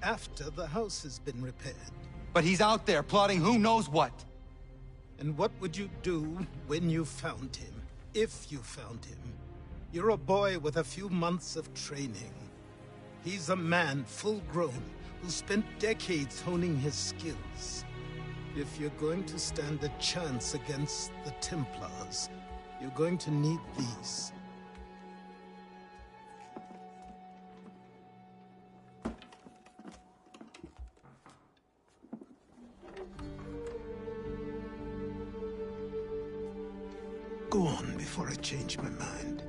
after the house has been repaired. But he's out there plotting who knows what. And what would you do when you found him? If you found him? You're a boy with a few months of training. He's a man, full-grown, who spent decades honing his skills. If you're going to stand a chance against the Templars, you're going to need these. Go on before I change my mind.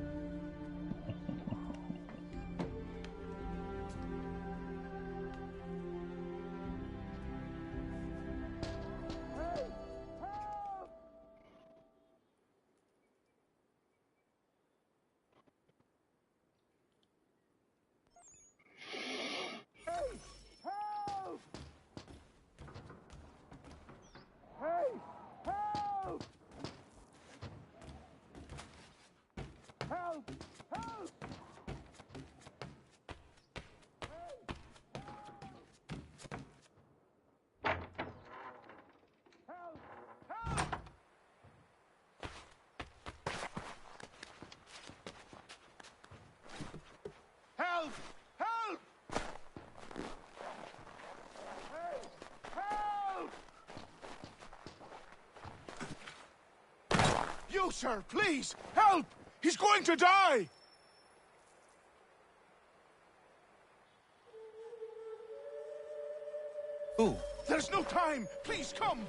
Help! Help! Help! You, sir, please, help! He's going to die! Who? There's no time! Please, come!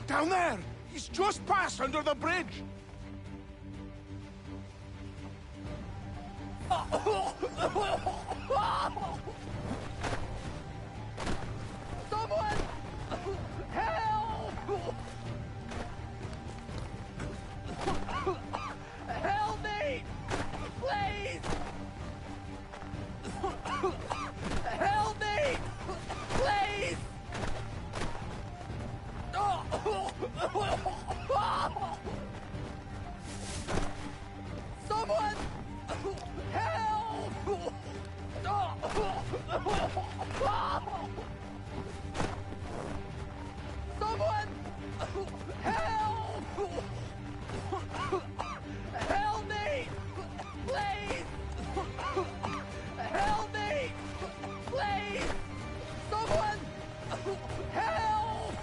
Down there! He's just passed under the bridge! Someone! Help! Help me! Please! Help me! Please! Someone! Help! Someone! Help! Help me! Please! Help me! Please! Someone! Help!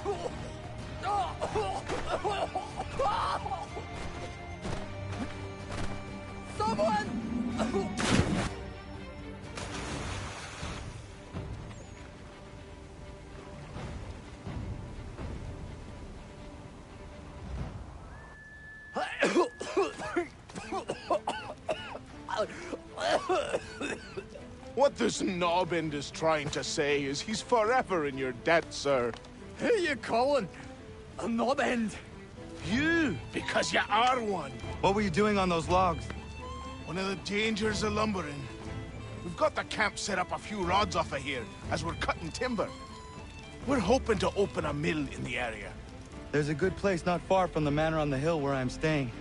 Someone! What this knobbend is trying to say is he's forever in your debt, sir. Who you calling a knob-end? You, because you are one. What were you doing on those logs? One of the dangers of lumbering. We've got the camp set up a few rods off of here, as we're cutting timber. We're hoping to open a mill in the area. There's a good place not far from the manor on the hill where I'm staying.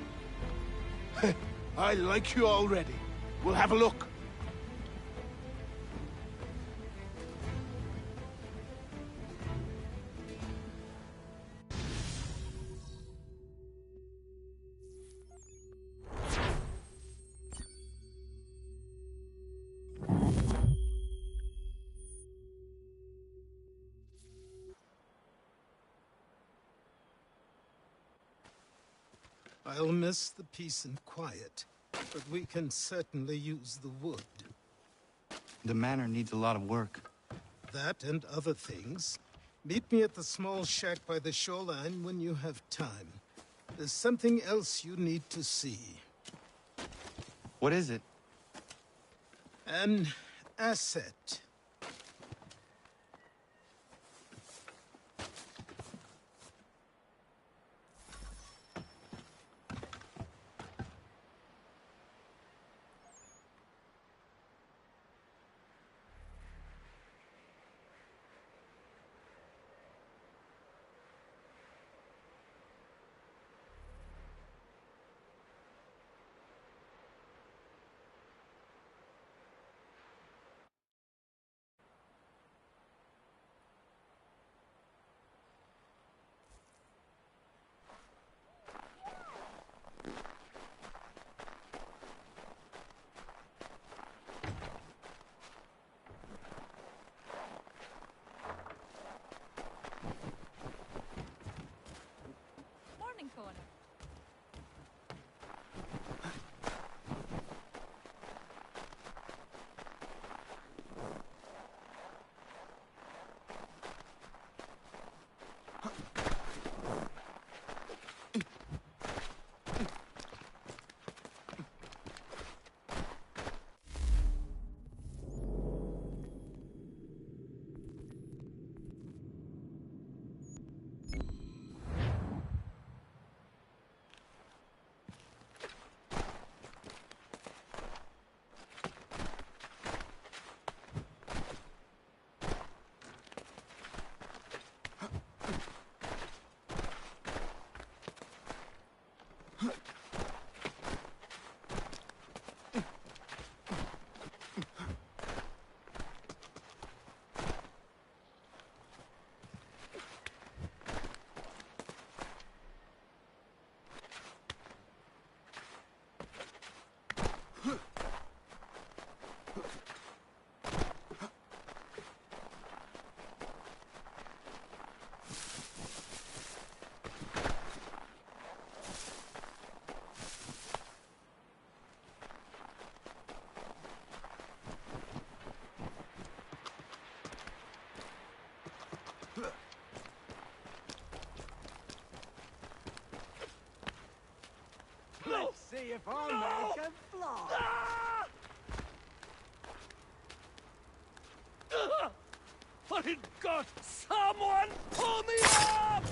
I like you already. We'll have a look. I'll miss the peace and quiet, but we can certainly use the wood. The manor needs a lot of work. That and other things. Meet me at the small shack by the shoreline when you have time. There's something else you need to see. What is it? An asset. see if our man can fly. But in God, someone pull me up!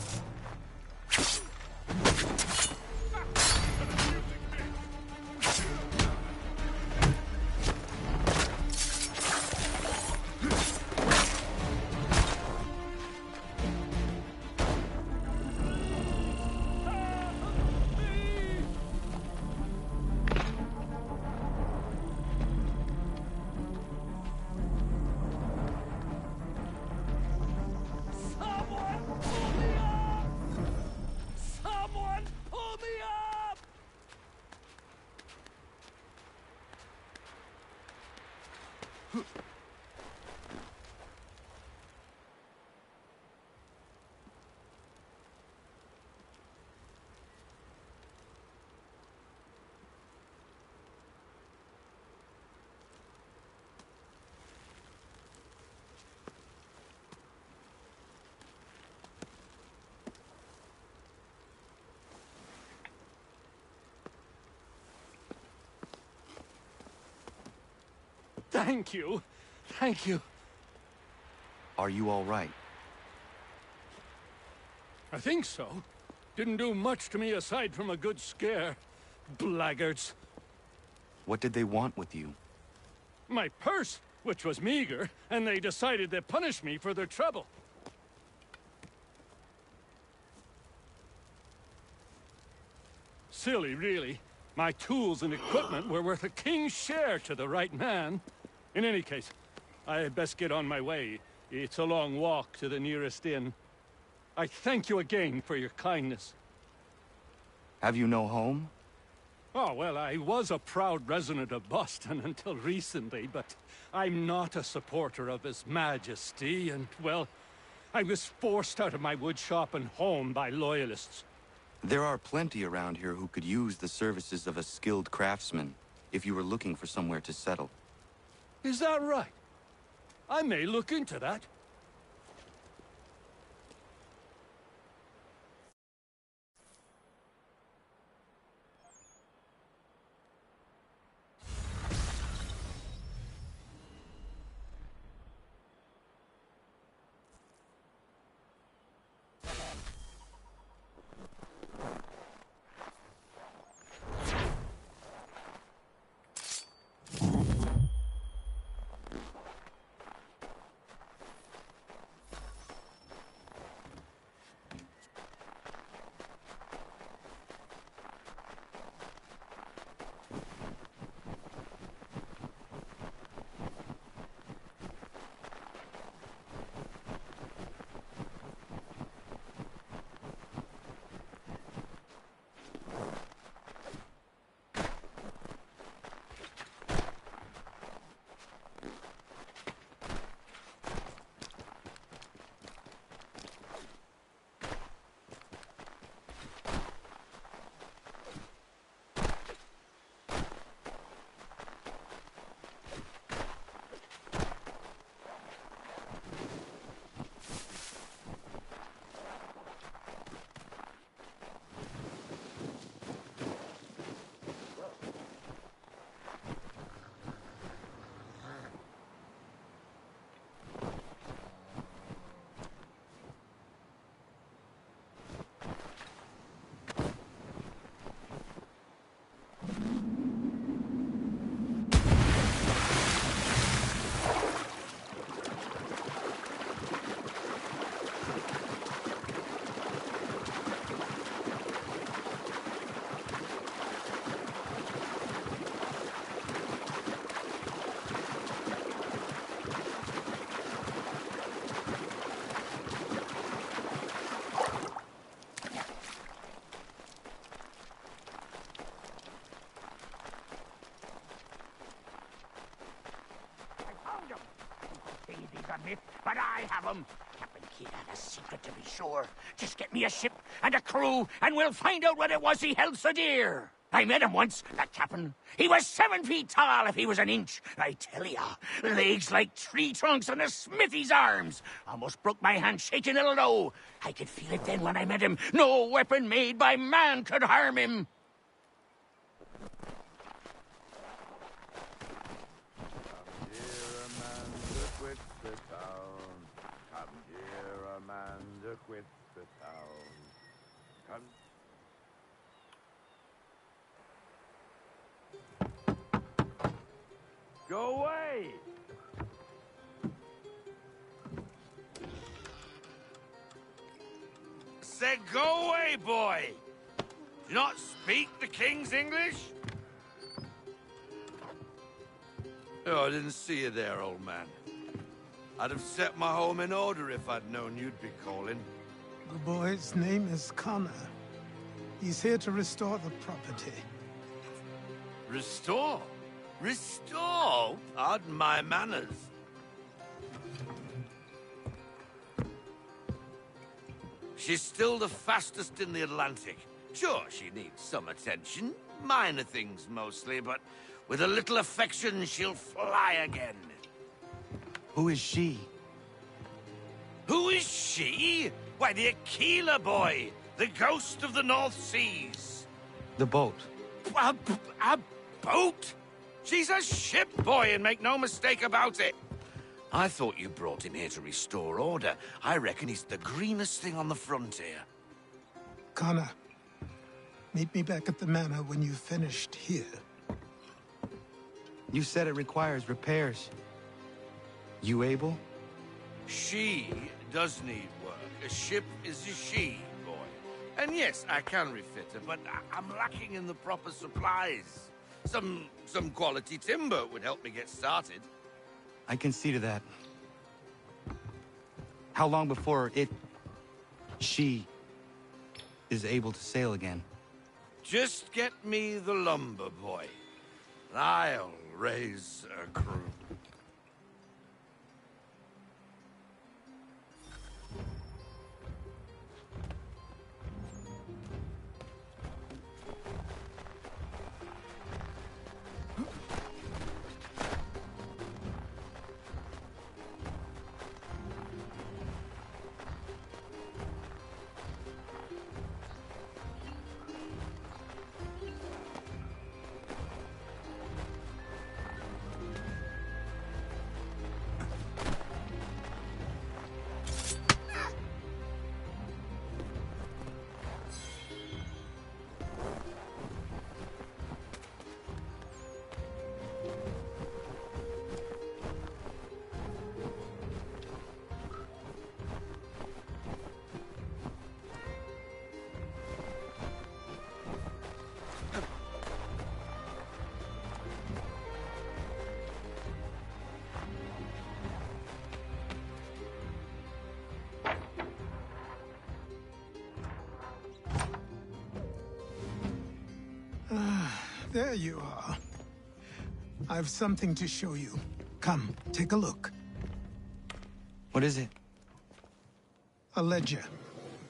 Thank you. Thank you. Are you all right? I think so. Didn't do much to me aside from a good scare. Blackguards. What did they want with you? My purse, which was meager, and they decided to punish me for their trouble. Silly, really. My tools and equipment were worth a king's share to the right man. In any case, I had best get on my way. It's a long walk to the nearest inn. I thank you again for your kindness. Have you no home? Oh, well, I was a proud resident of Boston until recently, but I'm not a supporter of His Majesty, and, well, I was forced out of my woodshop and home by loyalists. There are plenty around here who could use the services of a skilled craftsman, if you were looking for somewhere to settle. Is that right? I may look into that. But I have them. Captain Kidd had a secret, to be sure. Just get me a ship and a crew, and we'll find out what it was he held so dear. I met him once, that captain. He was 7 feet tall if he was an inch. I tell ya, legs like tree trunks and a smithy's arms. Almost broke my hand shaking it'll know. I could feel it then when I met him. No weapon made by man could harm him. to town. Go away! Said go away, boy! Do you not speak the King's English? Oh, I didn't see you there, old man. I'd have set my home in order if I'd known you'd be calling. The boy's name is Connor. He's here to restore the property. Restore? Restore? Pardon my manners. She's still the fastest in the Atlantic. Sure, she needs some attention. Minor things mostly, but with a little affection, she'll fly again. Who is she? Who is she? Why, the Aquila boy, the ghost of the North Seas. The boat. A boat? She's a ship, boy, and make no mistake about it. I thought you brought him here to restore order. I reckon he's the greenest thing on the frontier. Connor, meet me back at the manor when you've finished here. You said it requires repairs. You able? She does need work. A ship is a she, boy. And yes, I can refit her, but I'm lacking in the proper supplies. Some quality timber would help me get started. I can see to that. How long before she is able to sail again? Just get me the lumber, boy. And I'll raise a crew. There you are. I've something to show you. Come, take a look. What is it? A ledger.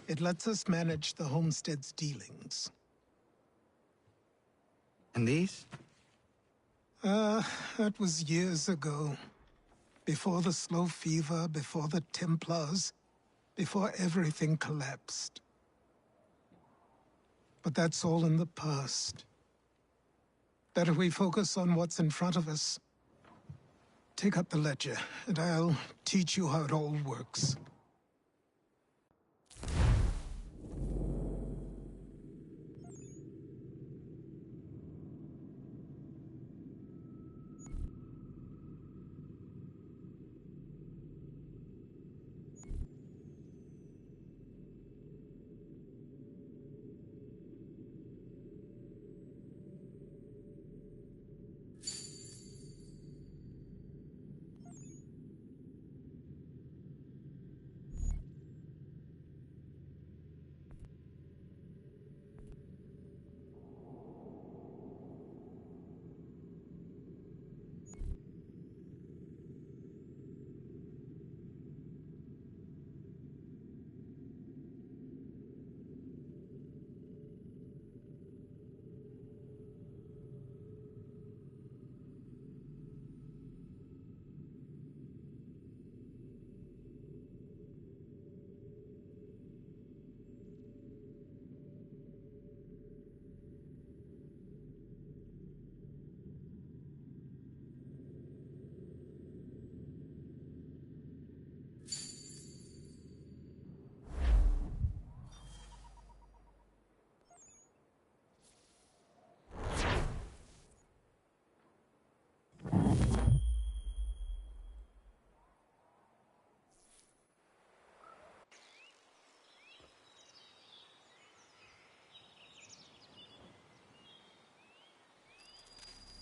It lets us manage the homestead's dealings. And these? That was years ago. Before the slow fever, before the Templars, before everything collapsed. But that's all in the past. Better we focus on what's in front of us. Take up the ledger, and I'll teach you how it all works.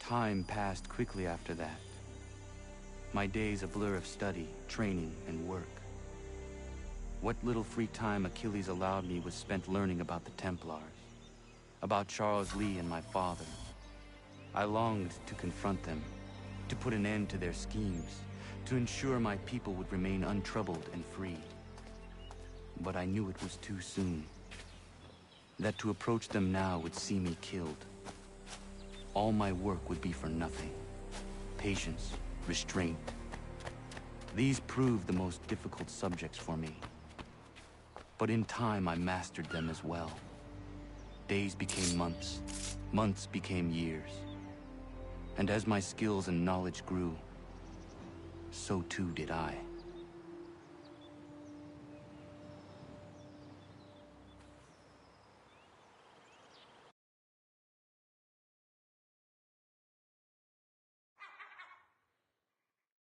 Time passed quickly after that. My days a blur of study, training, and work. What little free time Achilles allowed me was spent learning about the Templars, about Charles Lee and my father. I longed to confront them, to put an end to their schemes, to ensure my people would remain untroubled and free. But I knew it was too soon, that to approach them now would see me killed. All my work would be for nothing. Patience, restraint. These proved the most difficult subjects for me. But in time, I mastered them as well. Days became months, months became years. And as my skills and knowledge grew, so too did I.